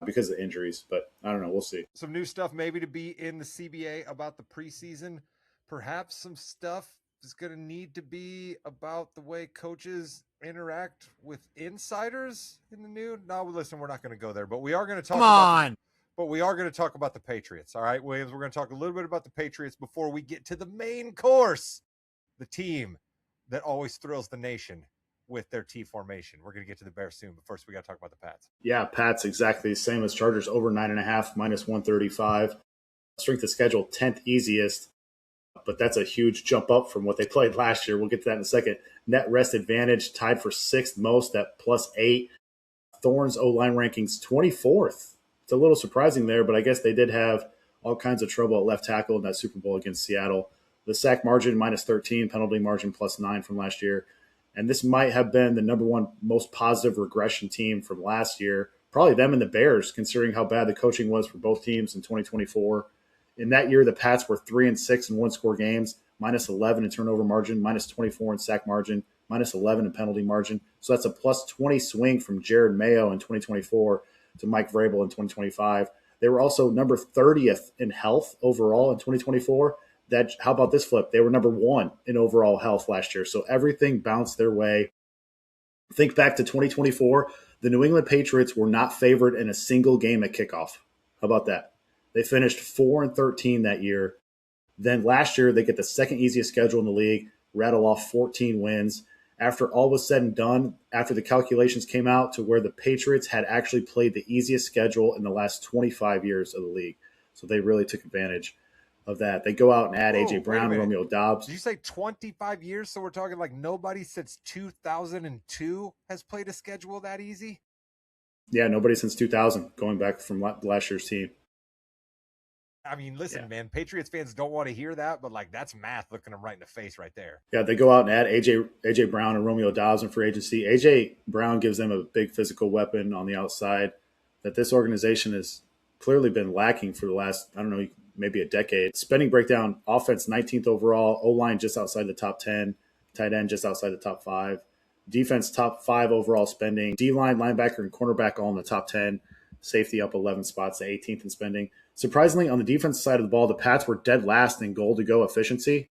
because of injuries. But I don't know. We'll see. Some new stuff maybe to be in the CBA about the preseason. Perhaps some stuff is going to need to be about the way coaches interact with insiders in the new. No, listen, we're not going to go there, but we are going to talk but we are going to talk about the Patriots. All right, Williams, we're going to talk a little bit about the Patriots before we get to the main course, the team that always thrills the nation with their T formation. We're going to get to the Bears soon, but first we got to talk about the Pats. Yeah, Pats exactly the same as Chargers, over 9.5, minus 135. Strength of schedule, 10th easiest, but that's a huge jump up from what they played last year. We'll get to that in a second. Net rest advantage, tied for 6th most at +8. Thorns O-line rankings, 24th. It's a little surprising there, but I guess they did have all kinds of trouble at left tackle in that Super Bowl against Seattle. The sack margin, -13, penalty margin, +9 from last year. And this might have been the number one most positive regression team from last year. Probably them and the Bears, considering how bad the coaching was for both teams in 2024. In that year, the Pats were 3-6 in one-score games, -11 in turnover margin, -24 in sack margin, -11 in penalty margin. So that's a +20 swing from Jared Mayo in 2024 to Mike Vrabel in 2025. They were also number 30th in health overall in 2024. How about this flip? They were number 1 in overall health last year. So everything bounced their way. Think back to 2024. The New England Patriots were not favored in a single game at kickoff. How about that? They finished 4-13 that year. Then last year, they get the second easiest schedule in the league, rattle off 14 wins. After all was said and done, after the calculations came out to where the Patriots had actually played the easiest schedule in the last 25 years of the league. So they really took advantage of that. They go out and add A.J. Brown and Romeo Doubs. Did you say 25 years? So we're talking like nobody since 2002 has played a schedule that easy? Yeah, nobody since 2000, going back from last year's team. I mean, listen, man, Patriots fans don't want to hear that, but like that's math looking them right in the face right there. Yeah, they go out and add AJ Brown and Romeo Doubs in free agency. AJ Brown gives them a big physical weapon on the outside that this organization has clearly been lacking for the last, I don't know, maybe a decade. Spending breakdown, offense 19th overall, O-line just outside the top 10, tight end just outside the top 5, defense top 5 overall spending, D-line, linebacker, and cornerback all in the top 10, safety up 11 spots to 18th in spending. Surprisingly, on the defensive side of the ball, the Pats were dead last in goal-to-go efficiency.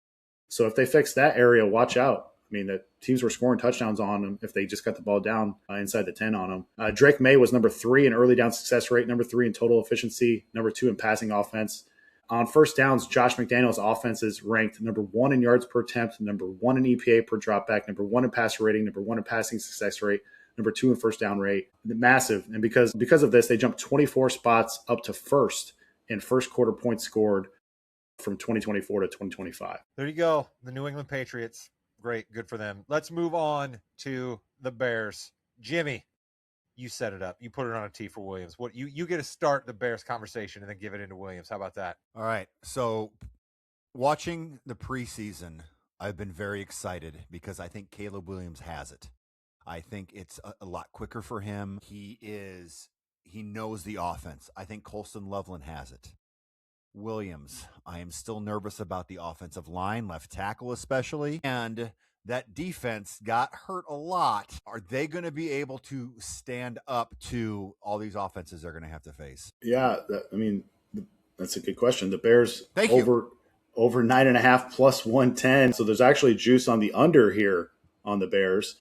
So if they fix that area, watch out. I mean, the teams were scoring touchdowns on them if they just got the ball down inside the 10 on them. Drake May was number 3 in early down success rate, number 3 in total efficiency, number 2 in passing offense. On first downs, Josh McDaniels' offense is ranked number 1 in yards per attempt, number 1 in EPA per dropback, number 1 in passer rating, number 1 in passing success rate, number 2 in first down rate. Massive. And because of this, they jumped 24 spots up to first in first quarter points scored from 2024 to 2025. There you go. The New England Patriots. Great. Good for them. Let's move on to the Bears. Jimmy, you set it up. You put it on a tee for Williams. What you get to start the Bears conversation and then give it into Williams. How about that? All right. So watching the preseason, I've been very excited because I think Caleb Williams has it. I think it's a lot quicker for him. He knows the offense. I think Colston Loveland has it. Williams, I am still nervous about the offensive line, left tackle especially, and that defense got hurt a lot. Are they going to be able to stand up to all these offenses they're going to have to face? Yeah, that's a good question. The Bears over 9.5 plus 110. So there's actually juice on the under here on the Bears.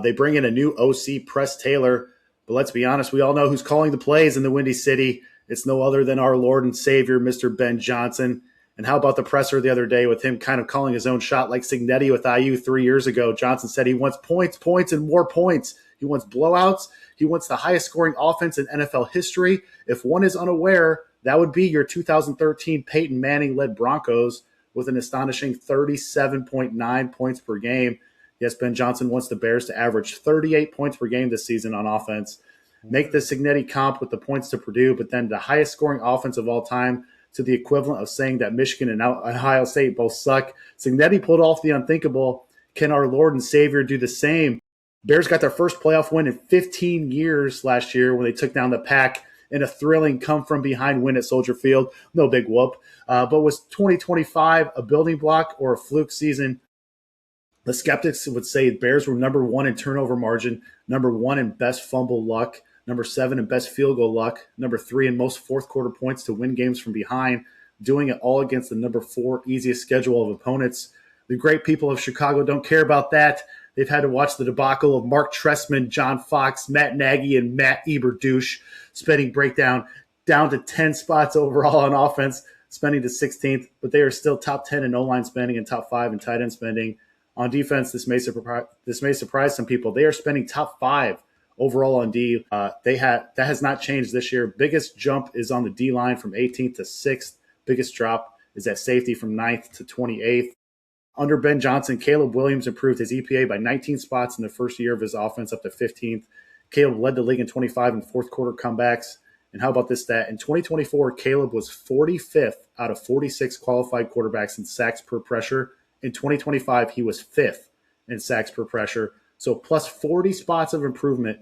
They bring in a new OC, Press Taylor, but let's be honest, we all know who's calling the plays in the Windy City. It's no other than our Lord and Savior, Mr. Ben Johnson. And how about the presser the other day with him kind of calling his own shot like Cignetti with IU 3 years ago? Johnson said he wants points, and more points. He wants blowouts. He wants the highest scoring offense in NFL history. If one is unaware, that would be your 2013 Peyton Manning-led Broncos with an astonishing 37.9 points per game. Yes, Ben Johnson wants the Bears to average 38 points per game this season on offense. Make the Cignetti comp with the points to Purdue, but then the highest scoring offense of all time to the equivalent of saying that Michigan and Ohio State both suck. Cignetti pulled off the unthinkable. Can our Lord and Savior do the same? Bears got their first playoff win in 15 years last year when they took down the Pack in a thrilling come-from-behind win at Soldier Field. No big whoop. But was 2025 a building block or a fluke season? The skeptics would say Bears were number 1 in turnover margin, number 1 in best fumble luck, number 7 in best field goal luck, number 3 in most fourth quarter points to win games from behind, doing it all against the number 4 easiest schedule of opponents. The great people of Chicago don't care about that. They've had to watch the debacle of Mark Trestman, John Fox, Matt Nagy, and Matt Eberduce spending breakdown down to 10 spots overall on offense, spending to 16th, but they are still top 10 in O-line spending and top 5 in tight end spending. On defense, this may surprise some people. They are spending top 5 overall on D. That has not changed this year. Biggest jump is on the D line from 18th to 6th. Biggest drop is at safety from 9th to 28th. Under Ben Johnson, Caleb Williams improved his EPA by 19 spots in the first year of his offense up to 15th. Caleb led the league in 25 and fourth quarter comebacks. And how about this stat? In 2024, Caleb was 45th out of 46 qualified quarterbacks in sacks per pressure. In 2025, he was 5th in sacks per pressure. So plus 40 spots of improvement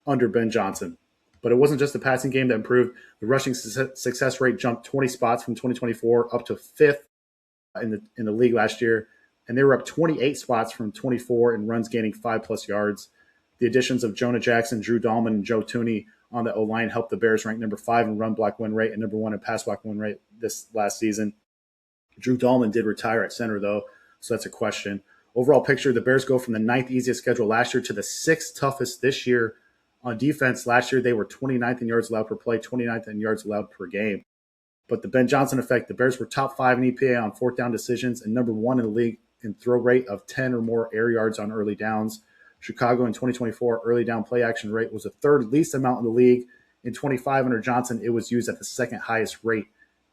under Ben Johnson. But it wasn't just the passing game that improved. The rushing success rate jumped 20 spots from 2024 up to 5th in the league last year. And they were up 28 spots from 24 in runs gaining 5+ yards. The additions of Jonah Jackson, Drew Dahlman, and Joe Tooney on the O-line helped the Bears rank number 5 in run block win rate and number 1 in pass block win rate this last season. Drew Dahlman did retire at center, though, so that's a question. Overall picture, the Bears go from the 9th easiest schedule last year to the 6th toughest this year. On defense, last year they were 29th in yards allowed per play, 29th in yards allowed per game. But the Ben Johnson effect, the Bears were top 5 in EPA on fourth down decisions and number 1 in the league in throw rate of 10 or more air yards on early downs. Chicago in 2024 early down play action rate was the 3rd least amount in the league. In 25 under Johnson, it was used at the 2nd highest rate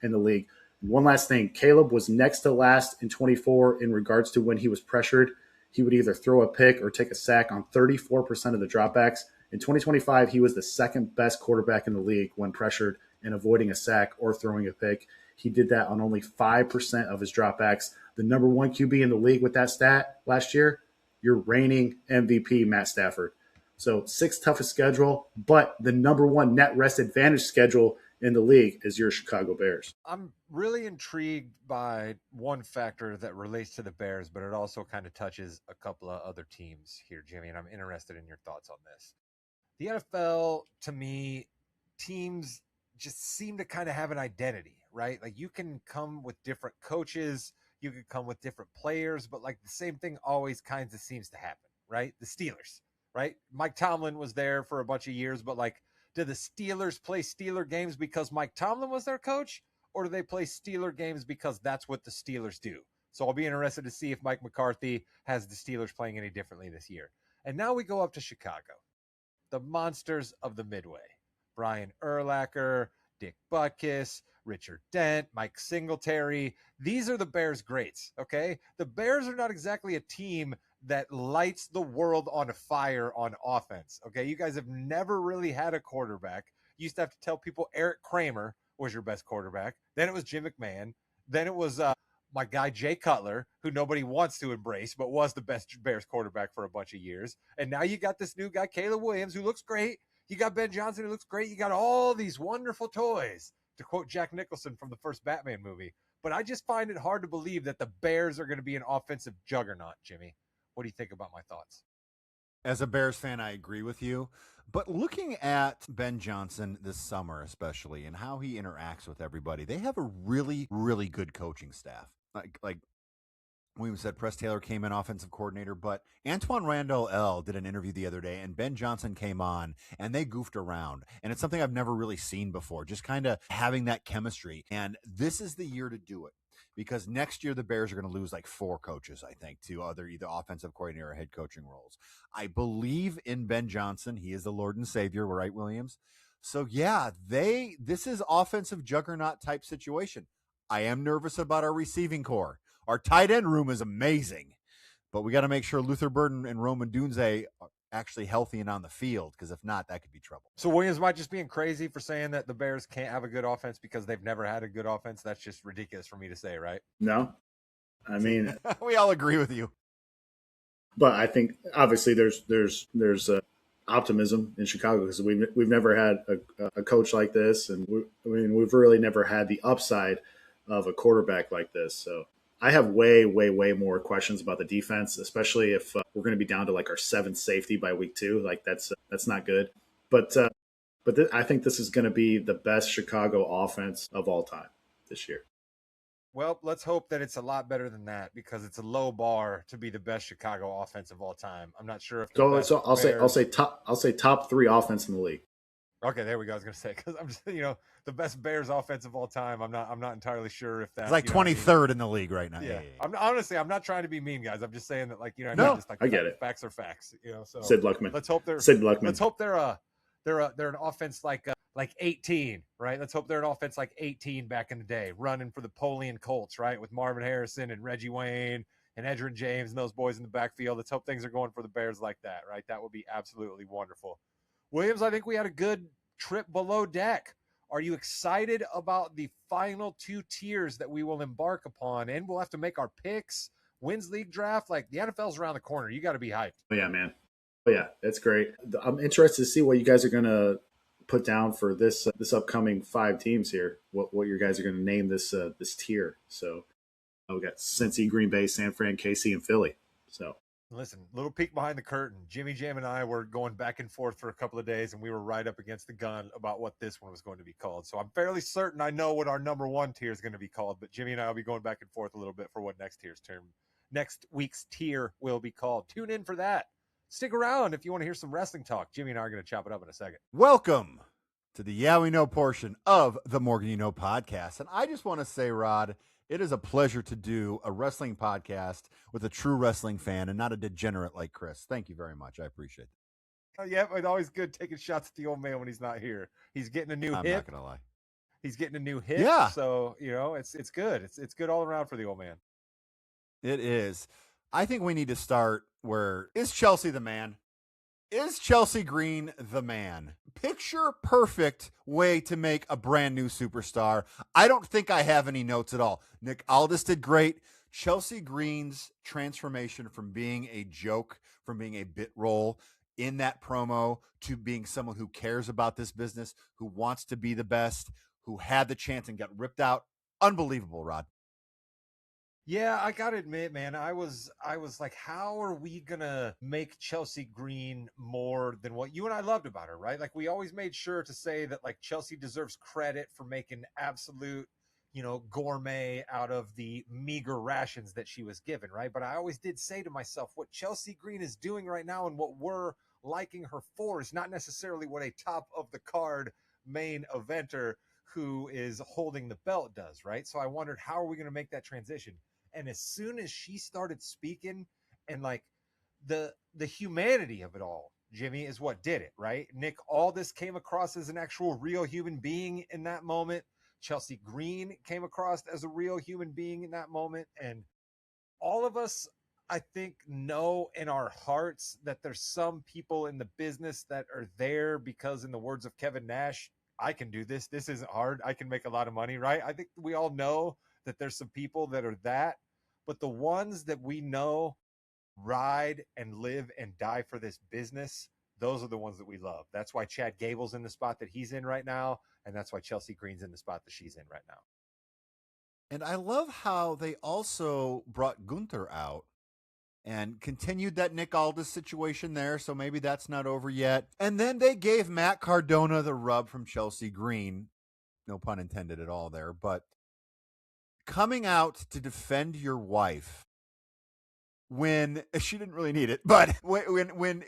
in the league. And one last thing, Caleb was next to last in 24 in regards to when he was pressured. He would either throw a pick or take a sack on 34% of the dropbacks. In 2025, he was the 2nd best quarterback in the league when pressured and avoiding a sack or throwing a pick. He did that on only 5% of his dropbacks. The number 1 QB in the league with that stat last year, your reigning MVP, Matt Stafford. So 6th toughest schedule, but the number 1 net rest advantage schedule in the league is your Chicago Bears. I'm really intrigued by one factor that relates to the Bears, but it also kind of touches a couple of other teams here, Jimmy, and I'm interested in your thoughts on this. The NFL, to me, teams just seem to kind of have an identity, right? Like you can come with different coaches, you can come with different players, but like the same thing always kind of seems to happen, right? The Steelers, right? Mike Tomlin was there for a bunch of years, but like, do the Steelers play Steeler games because Mike Tomlin was their coach, or do they play Steeler games because that's what the Steelers do? So I'll be interested to see if Mike McCarthy has the Steelers playing any differently this year. And now we go up to Chicago, the monsters of the Midway. Brian Urlacher, Dick Butkus, Richard Dent, Mike Singletary. These are the Bears greats, okay? The Bears are not exactly a team that lights the world on fire on offense, okay? You guys have never really had a quarterback. You used to have to tell people Eric Kramer was your best quarterback. Then it was Jim McMahon. Then it was my guy Jay Cutler, who nobody wants to embrace, but was the best Bears quarterback for a bunch of years. And now you got this new guy, Caleb Williams, who looks great. You got Ben Johnson, who looks great. You got all these wonderful toys, to quote Jack Nicholson from the first Batman movie. But I just find it hard to believe that the Bears are going to be an offensive juggernaut, Jimmy. What do you think about my thoughts? As a Bears fan, I agree with you. But looking at Ben Johnson this summer, especially, and how he interacts with everybody, they have a really, really good coaching staff. Like William said, Press Taylor came in offensive coordinator, but Antoine Randall L did an interview the other day, and Ben Johnson came on, and they goofed around. And it's something I've never really seen before, just kind of having that chemistry. And this is the year to do it, because next year the Bears are going to lose like 4 coaches, I think, to either offensive coordinator or head coaching roles. I believe in Ben Johnson. He is the Lord and Savior, right, Williams? So, yeah, this is offensive juggernaut type situation. I am nervous about our receiving core. Our tight end room is amazing, but we got to make sure Luther Burden and Roman Dunze are actually healthy and on the field, because if not, that could be trouble. So Williams might just being crazy for saying that the Bears can't have a good offense because they've never had a good offense. That's just ridiculous for me to say, right? No, I mean, we all agree with you. But I think obviously there's optimism in Chicago because we've never had a coach like this, and we've really never had the upside of a quarterback like this. So I have way more questions about the defense, especially if we're going to be down to like our seventh safety by week 2. Like that's not good. But I think this is going to be the best Chicago offense of all time this year. Well, let's hope that it's a lot better than that because it's a low bar to be the best Chicago offense of all time. I'm not sure if So I'll say top 3 offense in the league. Okay, there we go. I was going to say because I'm just the best Bears offense of all time. I'm not entirely sure if that's It's like 23rd in the league right now. Yeah. I'm not trying to be mean, guys. I'm just saying that I get it. Facts are facts. So Sid Luckman. Let's hope they're Sid Luckman. Let's hope they're an offense like 18, right? Let's hope they're an offense like 18 back in the day, running for the Polian Colts, right? With Marvin Harrison and Reggie Wayne and Edgerrin James and those boys in the backfield. Let's hope things are going for the Bears like that, right? That would be absolutely wonderful. Williams, I think we had a good trip below deck. Are you excited about the final 2 tiers that we will embark upon? And we'll have to make our picks, wins league draft. Like the NFL's around the corner. You got to be hyped. Oh, yeah, man. Oh, yeah, that's great. I'm interested to see what you guys are going to put down for this upcoming 5 teams here. What you guys are going to name this tier. So we got Cincy, Green Bay, San Fran, KC, and Philly. So listen, little peek behind the curtain. Jimmy Jam and I were going back and forth for a couple of days, and we were right up against the gun about what this one was going to be called. So I'm fairly certain I know what our number 1 tier is going to be called, but Jimmy and I will be going back and forth a little bit for what next week's tier will be called. Tune in for that. Stick around if you want to hear some wrestling talk. Jimmy and I are going to chop it up in a second. Welcome to the Yeah We Know portion of the Morgan You Know podcast. And I just want to say, Rod, it is a pleasure to do a wrestling podcast with a true wrestling fan and not a degenerate like Chris. Thank you very much. I appreciate it. Yeah, it's always good taking shots at the old man when he's not here. He's getting a new hip. I'm not going to lie. He's getting a new hip. Yeah. So, it's good. It's good all around for the old man. It is. I think we need to start where is Chelsea the man? Is Chelsea Green the man? Picture perfect way to make a brand new superstar. I don't think I have any notes at all. Nick Aldis did great. Chelsea Green's transformation from being a joke, from being a bit role in that promo to being someone who cares about this business, who wants to be the best, who had the chance and got ripped out. Unbelievable, Rod. Yeah, I gotta admit, man, I was like, how are we gonna make Chelsea Green more than what you and I loved about her, right? Like we always made sure to say that like Chelsea deserves credit for making absolute, gourmet out of the meager rations that she was given, right? But I always did say to myself, what Chelsea Green is doing right now and what we're liking her for is not necessarily what a top of the card main eventer who is holding the belt does, right? So I wondered, how are we going to make that transition? And as soon as she started speaking and like the humanity of it all, Jimmy, is what did it, right? Nick Aldis came across as an actual real human being in that moment. Chelsea Green came across as a real human being in that moment. And all of us, I think, know in our hearts that there's some people in the business that are there because, in the words of Kevin Nash, I can do this. This isn't hard. I can make a lot of money, right? I think we all know that there's some people that are that, but the ones that we know ride and live and die for this business, those are the ones that we love. That's why Chad Gable's in the spot that he's in right now, and that's why Chelsea Green's in the spot that she's in right now. And I love how they also brought Gunther out and continued that Nick Aldis situation there, so maybe that's not over yet. And then they gave Matt Cardona the rub from Chelsea Green. No pun intended at all there, but coming out to defend your wife when she didn't really need it, but when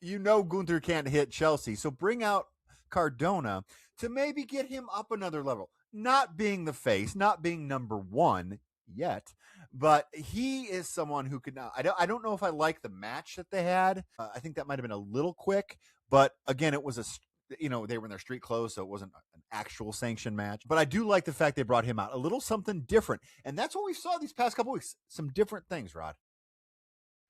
Gunther can't hit Chelsea, so bring out Cardona to maybe get him up another level. Not being the face, not being number 1 yet, but he is someone who could now. I don't know if I like the match that they had. I think that might have been a little quick, but again, it was they were in their street clothes, so it wasn't an actual sanctioned match. But I do like the fact they brought him out. A little something different. And that's what we saw these past couple weeks. Some different things, Rod.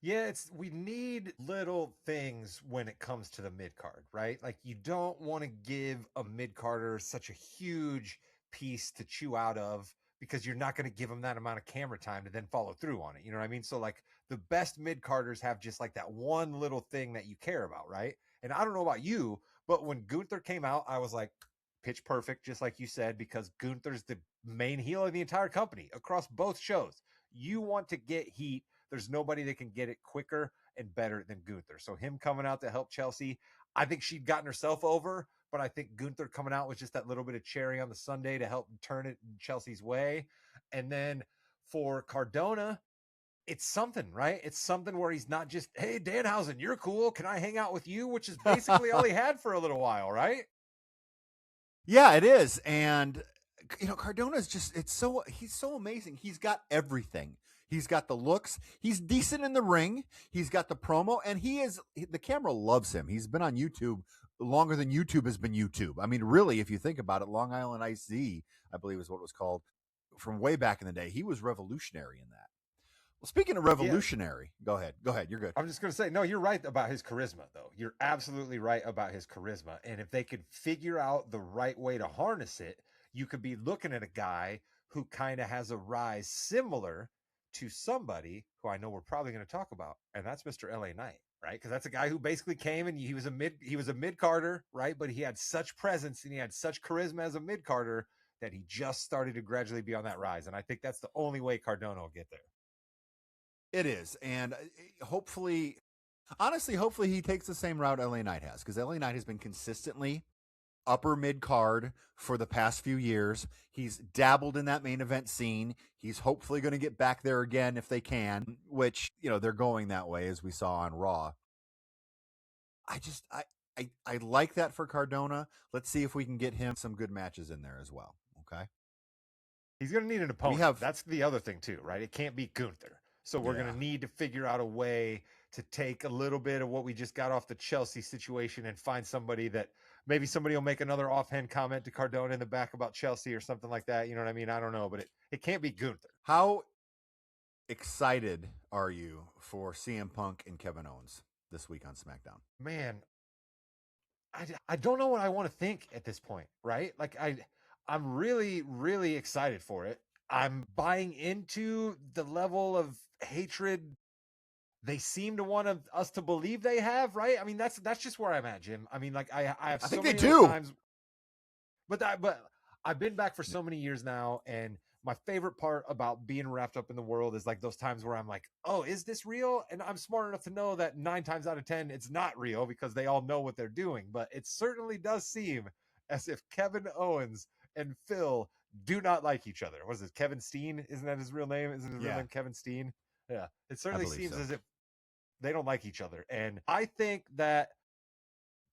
Yeah, we need little things when it comes to the mid-card, right? Like you don't want to give a mid-carder such a huge piece to chew out of because you're not going to give them that amount of camera time to then follow through on it. You know what I mean? So like the best mid-carders have just like that one little thing that you care about, right? And I don't know about you, but when Gunther came out, I was like, pitch perfect, just like you said, because Gunther's the main heel of the entire company across both shows. You want to get heat. There's nobody that can get it quicker and better than Gunther. So him coming out to help Chelsea, I think she'd gotten herself over, but I think Gunther coming out was just that little bit of cherry on the sundae to help turn it in Chelsea's way. And then for Cardona, it's something, right? It's something where he's not just, hey, Danhausen, you're cool. Can I hang out with you? Which is basically all he had for a little while, right? Yeah, it is. And Cardona's just he's so amazing. He's got everything. He's got the looks. He's decent in the ring. He's got the promo, and the camera loves him. He's been on YouTube longer than YouTube has been YouTube. I mean, really, if you think about it, Long Island IC, I believe is what it was called from way back in the day. He was revolutionary in that. Well, speaking of revolutionary, Go ahead. You're good. I'm just going to say, no, you're right about his charisma, though. You're absolutely right about his charisma. And if they could figure out the right way to harness it, you could be looking at a guy who kind of has a rise similar to somebody who I know we're probably going to talk about, and that's Mr. LA Knight, right? Because that's a guy who basically came and he was a mid-carder, right? But he had such presence and he had such charisma as a mid-carder that he just started to gradually be on that rise. And I think that's the only way Cardona will get there. It is. And hopefully he takes the same route LA Knight has, because LA Knight has been consistently upper mid card for the past few years. He's dabbled in that main event scene. He's hopefully going to get back there again if they can, which, they're going that way, as we saw on Raw. I like that for Cardona. Let's see if we can get him some good matches in there as well. Okay. He's going to need an opponent. That's the other thing too, right? It can't be Gunther. So we're going to need to figure out a way to take a little bit of what we just got off the Chelsea situation and find somebody that maybe somebody will make another offhand comment to Cardona in the back about Chelsea or something like that. You know what I mean? I don't know, but it can't be Gunther. How excited are you for CM Punk and Kevin Owens this week on SmackDown? Man, I don't know what I want to think at this point, right? Like I'm really, really excited for it. I'm buying into the level of hatred they seem to want us to believe they have, right? I mean, that's just where I'm at, Jim. I mean, like I have so many times, but I've been back for so many years now, and my favorite part about being wrapped up in the world is like those times where I'm like, oh, is this real? And I'm smart enough to know that 9 times out of 10 it's not real, because they all know what they're doing. But it certainly does seem as if Kevin Owens and Phil do not like each other. What is it? Kevin Steen? Isn't that his real name? Isn't his real name Kevin Steen? Yeah. It certainly seems as if they don't like each other. And I think that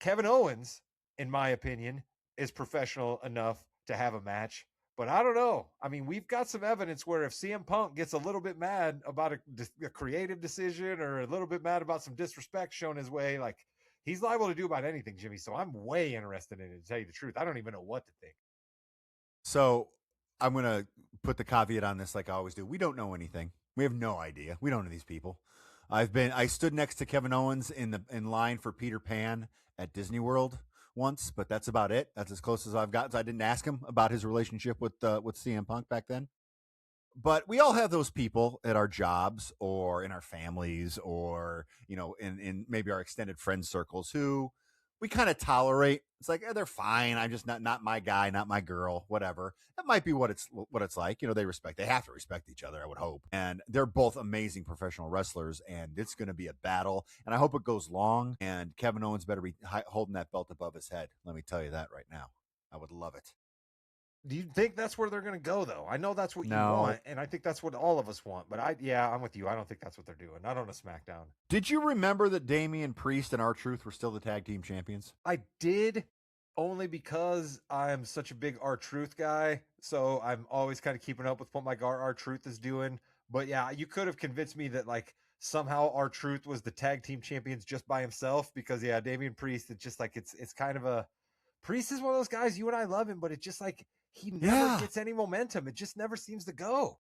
Kevin Owens, in my opinion, is professional enough to have a match. But I don't know. I mean, we've got some evidence where if CM Punk gets a little bit mad about a creative decision or a little bit mad about some disrespect shown his way, like he's liable to do about anything, Jimmy. So I'm way interested in it, to tell you the truth. I don't even know what to think. So I'm going to put the caveat on this like I always do. We don't know anything. We have no idea. We don't know these people. I stood next to Kevin Owens in line for Peter Pan at Disney World once, but that's about it. That's as close as I've gotten. So I didn't ask him about his relationship with CM Punk back then. But we all have those people at our jobs or in our families or, in maybe our extended friend circles who we kind of tolerate. It's like, they're fine. I'm just not my guy, not my girl, whatever. That might be what it's like. They have to respect each other, I would hope. And they're both amazing professional wrestlers, and it's going to be a battle. And I hope it goes long, and Kevin Owens better be holding that belt above his head. Let me tell you that right now. I would love it. Do you think that's where they're going to go, though? I know that's what you want, and I think that's what all of us want. But I'm with you. I don't think that's what they're doing. Not on a SmackDown. Did you remember that Damian Priest and R-Truth were still the tag team champions? I did, only because I'm such a big R-Truth guy. So I'm always kind of keeping up with what my guy R-Truth is doing. But yeah, you could have convinced me that like somehow R-Truth was the tag team champions just by himself, because Damian Priest, it's just like it's kind of a Priest is one of those guys, you and I love him, but it's just like he never gets any momentum. It just never seems to go.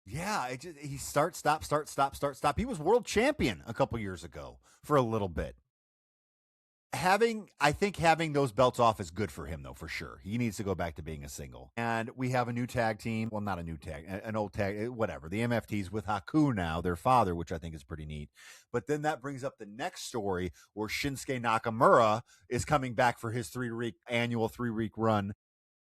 Yeah, he start, stop. He was world champion a couple years ago for a little bit. I think having those belts off is good for him, though, for sure. He needs to go back to being a single. And we have a new tag team. Well, not a new tag, an old tag, whatever. The MFTs with Haku now, their father, which I think is pretty neat. But then that brings up the next story where Shinsuke Nakamura is coming back for his annual 3-week run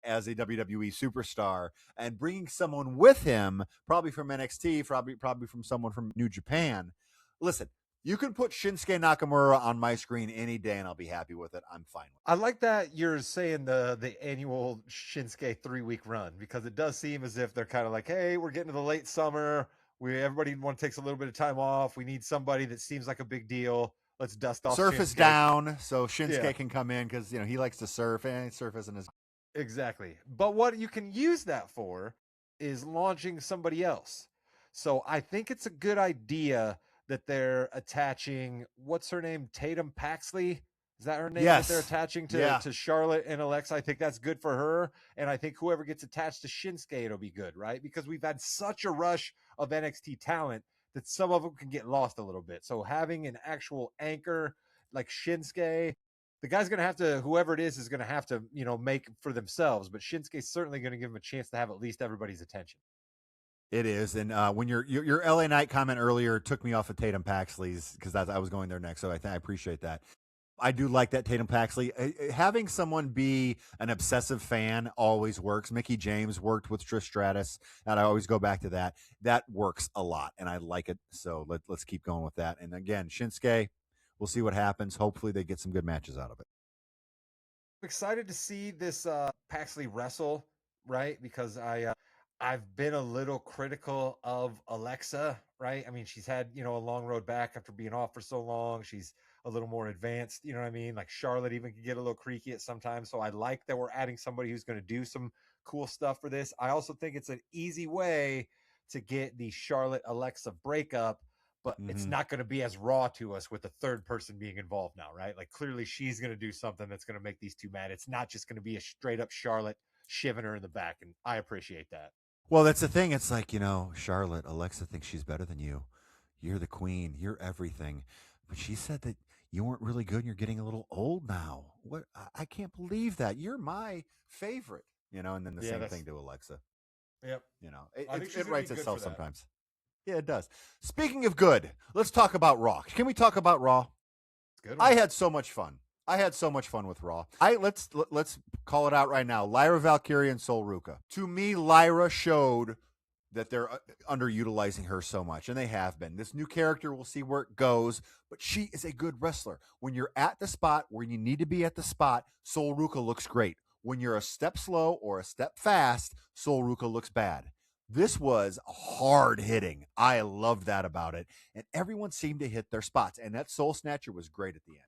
as a WWE superstar and bringing someone with him, probably from NXT, probably from someone from New Japan. Listen, you can put Shinsuke Nakamura on my screen any day and I'll be happy with it. I'm fine with it. I like that you're saying the annual Shinsuke 3-week run, because it does seem as if they're kind of like, hey, we're getting to the late summer. Everybody takes a little bit of time off. We need somebody that seems like a big deal. Let's dust off. Surf Shinsuke. is down, so Shinsuke can come in because he likes to surf, and surf isn't as exactly. But what you can use that for is launching somebody else. So I think it's a good idea that they're attaching, what's her name? Tatum Paxley. Is that her name that they're attaching to Charlotte and Alexa? I think that's good for her. And I think whoever gets attached to Shinsuke, it'll be good, right? Because we've had such a rush of NXT talent that some of them can get lost a little bit. So having an actual anchor like Shinsuke, the guy's going to have to, whoever it is going to have to, make for themselves. But Shinsuke's certainly going to give him a chance to have at least everybody's attention. It is, and when your LA Knight comment earlier took me off of Tatum Paxley's because I was going there next, so I appreciate that. I do like that Tatum Paxley. Having someone be an obsessive fan always works. Mickey James worked with Trish Stratus, and I always go back to that. That works a lot, and I like it. So let's keep going with that. And again, Shinsuke, we'll see what happens. Hopefully, they get some good matches out of it. I'm excited to see this Paxley wrestle, right? Because I've been a little critical of Alexa, right? I mean, she's had, a long road back after being off for so long. She's a little more advanced, you know what I mean? Like Charlotte even can get a little creaky at sometimes. So I like that we're adding somebody who's going to do some cool stuff for this. I also think it's an easy way to get the Charlotte Alexa breakup, but it's not going to be as raw to us with the third person being involved now, right? Like clearly she's going to do something that's going to make these two mad. It's not just going to be a straight up Charlotte shivving her in the back. And I appreciate that. Well, that's the thing. It's like, Charlotte, Alexa thinks she's better than you. You're the queen. You're everything. But she said that you weren't really good and you're getting a little old now. What? I can't believe that. You're my favorite. And then the same thing to Alexa. Yep. It writes itself sometimes. Yeah, it does. Speaking of good, let's talk about Raw. Can we talk about Raw? Good one. I had so much fun. With Raw. Let's call it out right now. Lyra Valkyria and Sol Ruka. To me, Lyra showed that they're underutilizing her so much, and they have been. This new character, we'll see where it goes, but she is a good wrestler. When you're at the spot where you need to be at the spot, Sol Ruka looks great. When you're a step slow or a step fast, Sol Ruka looks bad. This was hard hitting. I loved that about it, and everyone seemed to hit their spots, and that Soul Snatcher was great at the end.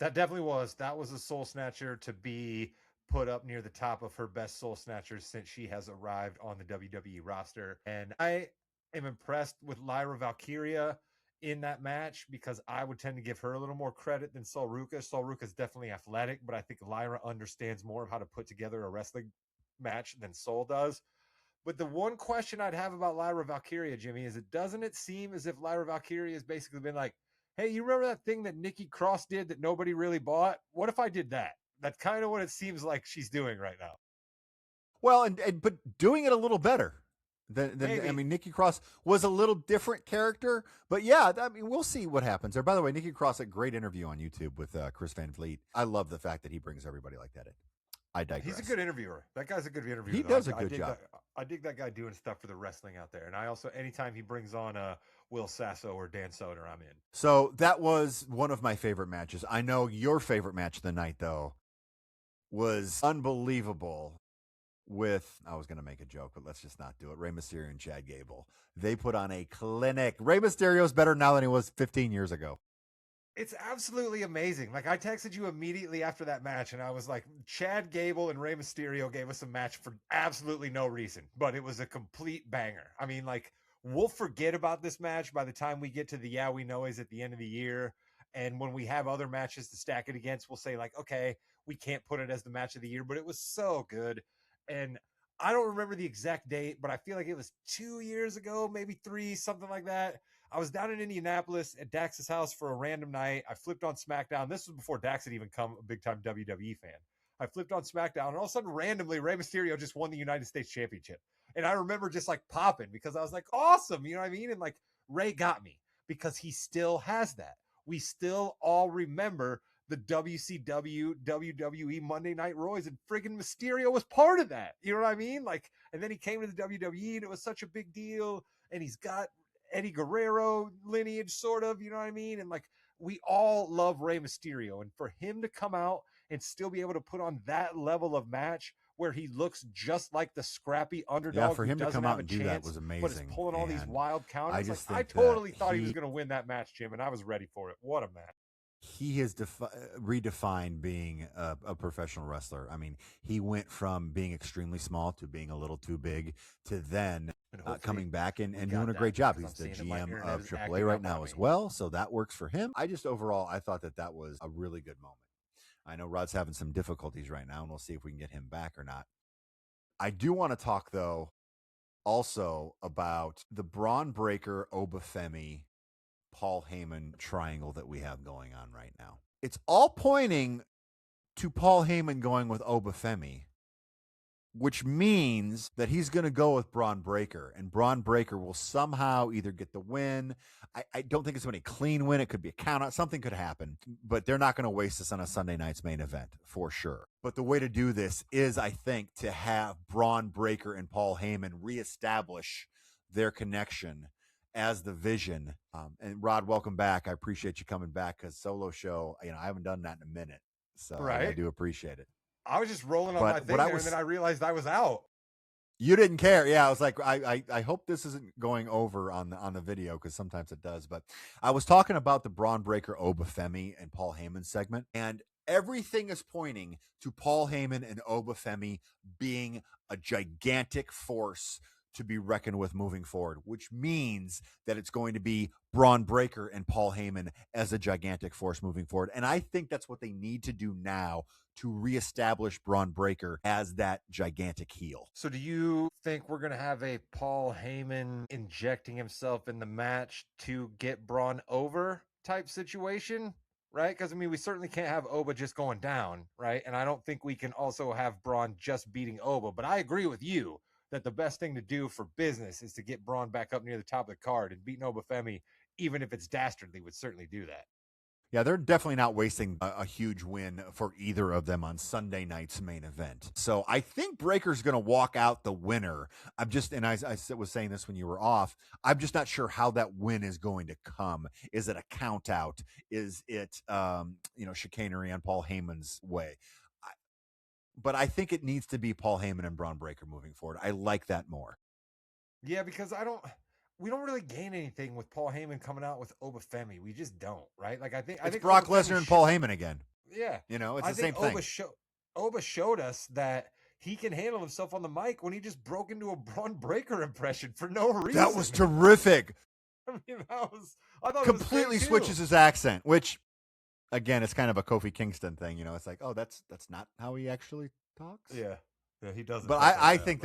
That definitely was. That was a Soul Snatcher to be put up near the top of her best Soul Snatchers since she has arrived on the WWE roster. And I am impressed with Lyra Valkyria in that match because I would tend to give her a little more credit than Sol Ruka. Sol Ruka is definitely athletic, but I think Lyra understands more of how to put together a wrestling match than Sol does. But the one question I'd have about Lyra Valkyria, Jimmy, is doesn't it seem as if Lyra Valkyria has basically been like, hey, you remember that thing that Nikki Cross did that nobody really bought? What if I did that? That's kind of what it seems like she's doing right now. Well, but doing it a little better than Nikki Cross was a little different character, but yeah, we'll see what happens there. By the way, Nikki Cross, a great interview on YouTube with Chris Van Vliet. I love the fact that he brings everybody like that in. I digress. He's a good interviewer. That guy's a good interviewer. He does a good job. I dig that guy doing stuff for the wrestling out there. And I also, anytime he brings on Will Sasso or Dan Soder, I'm in. So that was one of my favorite matches. I know your favorite match of the night, though, was unbelievable I was going to make a joke, but let's just not do it. Rey Mysterio and Chad Gable. They put on a clinic. Rey Mysterio's better now than he was 15 years ago. It's absolutely amazing. Like, I texted you immediately after that match, and I was like, Chad Gable and Rey Mysterio gave us a match for absolutely no reason, but it was a complete banger. I mean, like, we'll forget about this match by the time we get to the Yeah We Know Is at the end of the year, and when we have other matches to stack it against, we'll say, like, okay, we can't put it as the match of the year, but it was so good. And I don't remember the exact date, but I feel like it was 2 years ago, maybe 3, something like that. I was down in Indianapolis at Dax's house for a random night. I flipped on SmackDown. This was before Dax had even come a big time WWE fan. I flipped on SmackDown, and all of a sudden, randomly, Rey Mysterio just won the United States Championship. And I remember just like popping because I was like, awesome, you know what I mean? And like Rey got me because he still has that. We still all remember the WCW, WWE Monday Night Raws, and friggin' Mysterio was part of that. You know what I mean? Like, and then he came to the WWE, and it was such a big deal. And he's got Eddie Guerrero lineage, sort of. You know what I mean? And like, we all love Rey Mysterio, and for him to come out and still be able to put on that level of match where he looks just like the scrappy underdog. Yeah, for him to come out and do that was but is amazing. pulling all these wild counters. I just I think totally that thought he was going to win that match, Jim, and I was ready for it. What a match. He has redefined being a professional wrestler. I mean, he went from being extremely small to being a little too big to then coming back and doing a great job. He's the GM of AAA right now as well, so that works for him. I just overall, I thought that was a really good moment. I know Rod's having some difficulties right now, and we'll see if we can get him back or not. I do want to talk, though, also about the Braun Breaker, Oba Femi, Paul Heyman triangle that we have going on right now. It's all pointing to Paul Heyman going with Oba Femi, which means that he's going to go with Braun Breaker, and Braun Breaker will somehow either get the win. I don't think it's going to be a clean win. It could be a count out. Something could happen, but they're not going to waste this on a Sunday night's main event for sure. But the way to do this is, I think, to have Braun Breaker and Paul Heyman reestablish their connection as the Vision. And Rod, welcome back. I appreciate you coming back because solo show, I haven't done that in a minute. So I do appreciate it. I was just rolling on my thing there, and then I realized I was out. You didn't care. Yeah, I was like, I hope this isn't going over on the video because sometimes it does. But I was talking about the Braun Breaker, Oba Femi, and Paul Heyman segment, and everything is pointing to Paul Heyman and Oba Femi being a gigantic force to be reckoned with moving forward, which means that it's going to be Braun Breaker and Paul Heyman as a gigantic force moving forward. And I think that's what they need to do now to reestablish Braun Breaker as that gigantic heel. So do you think we're going to have a Paul Heyman injecting himself in the match to get Braun over type situation? Right? Because, we certainly can't have Oba just going down, right? And I don't think we can also have Braun just beating Oba. But I agree with you that the best thing to do for business is to get Braun back up near the top of the card, and beating Oba Femi, even if it's dastardly, would certainly do that. Yeah, they're definitely not wasting a huge win for either of them on Sunday night's main event. So I think Breaker's going to walk out the winner. I was saying this when you were off, I'm just not sure how that win is going to come. Is it a count out? Is it, chicanery on Paul Heyman's way? But I think it needs to be Paul Heyman and Braun Breaker moving forward. I like that more. Yeah, because we don't really gain anything with Paul Heyman coming out with Oba Femi. We just don't, right? Like I think Brock Lesnar and Paul Heyman again. Yeah, it's the same thing. Oba showed us that he can handle himself on the mic when he just broke into a Braun Breaker impression for no reason. That was terrific. I thought completely switches his accent, which. Again, it's kind of a Kofi Kingston thing, It's like, oh, that's not how he actually talks. Yeah, he doesn't. But I think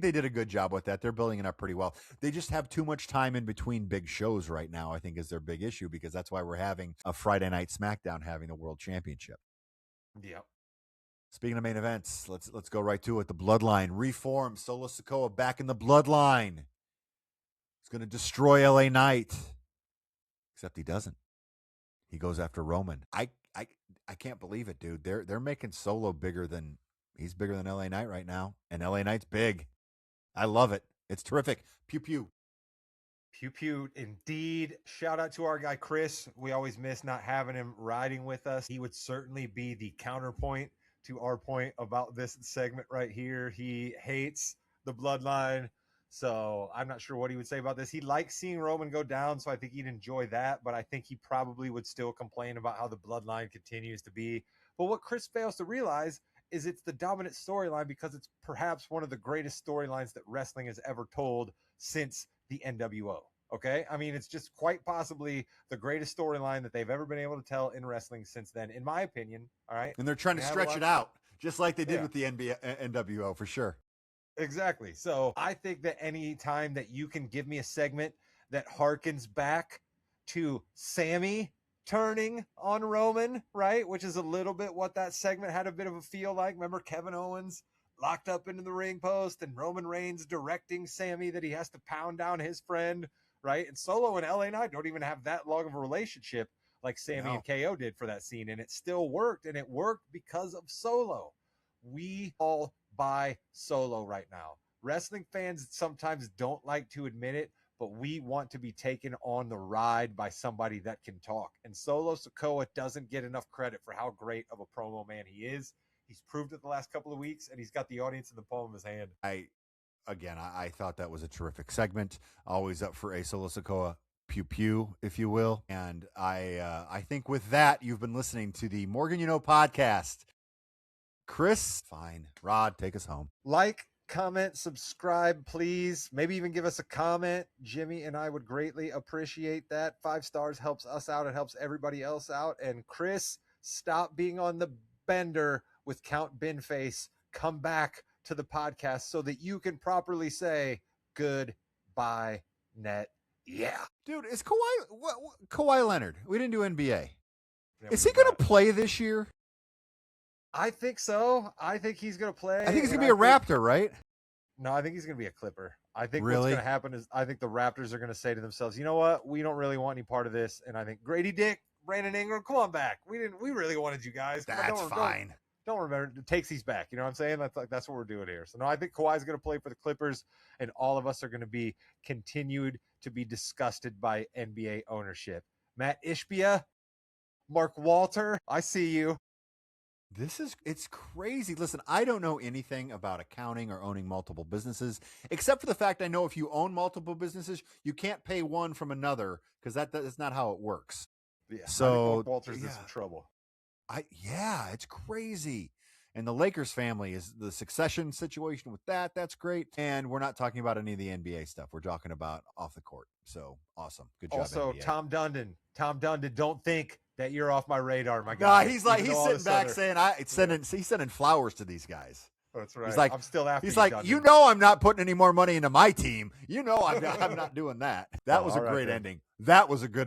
they did a good job with that. They're building it up pretty well. They just have too much time in between big shows right now, I think, is their big issue, because that's why we're having a Friday night SmackDown having the World Championship. Yeah. Speaking of main events, let's go right to it. The Bloodline reformed. Solo Sikoa back in the Bloodline. He's going to destroy LA Knight, except he doesn't. He goes after Roman. I can't believe it, dude. They're making Solo bigger than LA Knight right now, and LA Knight's big. I love it. It's terrific. Pew pew. Pew pew indeed. Shout out to our guy Chris. We always miss not having him riding with us. He would certainly be the counterpoint to our point about this segment right here. He hates the Bloodline. So I'm not sure what he would say about this. He likes seeing Roman go down, so I think he'd enjoy that. But I think he probably would still complain about how the Bloodline continues to be. But what Chris fails to realize is it's the dominant storyline because it's perhaps one of the greatest storylines that wrestling has ever told since the NWO. Okay? It's just quite possibly the greatest storyline that they've ever been able to tell in wrestling since then, in my opinion. All right? And they're trying to stretch it out, just like they did with the NWO, for sure. Exactly. So I think that any time that you can give me a segment that harkens back to Sammy turning on Roman, right? Which is a little bit what that segment had a bit of a feel like. Remember Kevin Owens locked up into the ring post and Roman Reigns directing Sammy that he has to pound down his friend, right? And Solo and LA Knight don't even have that long of a relationship like Sammy and KO did for that scene, and it still worked, and it worked because of Solo. We all buy Solo right now. Wrestling fans sometimes don't like to admit it, but we want to be taken on the ride by somebody that can talk. And Solo Sikoa doesn't get enough credit for how great of a promo man he is. He's proved it the last couple of weeks, and he's got the audience in the palm of his hand. I thought that was a terrific segment. Always up for a Solo Sikoa pew pew, if you will. And I think with that, you've been listening to the Morgan You Know podcast. Chris, fine. Rod, take us home. Like, comment, subscribe, please. Maybe even give us a comment. Jimmy and I would greatly appreciate that. 5 stars helps us out. It helps everybody else out. And Chris, stop being on the bender with Count Binface. Come back to the podcast so that you can properly say goodbye, net. Yeah. Dude, is Kawhi Leonard? We didn't do NBA. Yeah, Is he going to play this year? I think so. I think he's going to play. I think he's going to be a Raptor, right? No, I think he's going to be a Clipper. I think Really? what's going to happen is I think the Raptors are going to say to themselves, you know what? We don't really want any part of this. And I think Grady Dick, Brandon Ingram, come on back. We really wanted you guys. That's fine. Don't remember. Takes these back. You know what I'm saying? That's what we're doing here. So no, I think Kawhi's going to play for the Clippers, and all of us are going to be continued to be disgusted by NBA ownership. Matt Ishbia, Mark Walter, I see you. It's crazy. Listen, I don't know anything about accounting or owning multiple businesses, except for the fact I know if you own multiple businesses, you can't pay one from another because that's not how it works. Yeah. So I think Mark Walter's in some trouble. It's crazy. And the Lakers family is the succession situation with that. That's great. And we're not talking about any of the NBA stuff. We're talking about off the court. So awesome. Good job. Also, NBA. Tom Dundon, don't think that you're off my radar, my guy. Nah, he's sitting back saying, he's sending flowers to these guys. That's right. He's like, I'm still after he's you, like, Dundon. you know, I'm not putting any more money into my team. You know, I'm not doing that. That was a all right, great then. ending. That was a good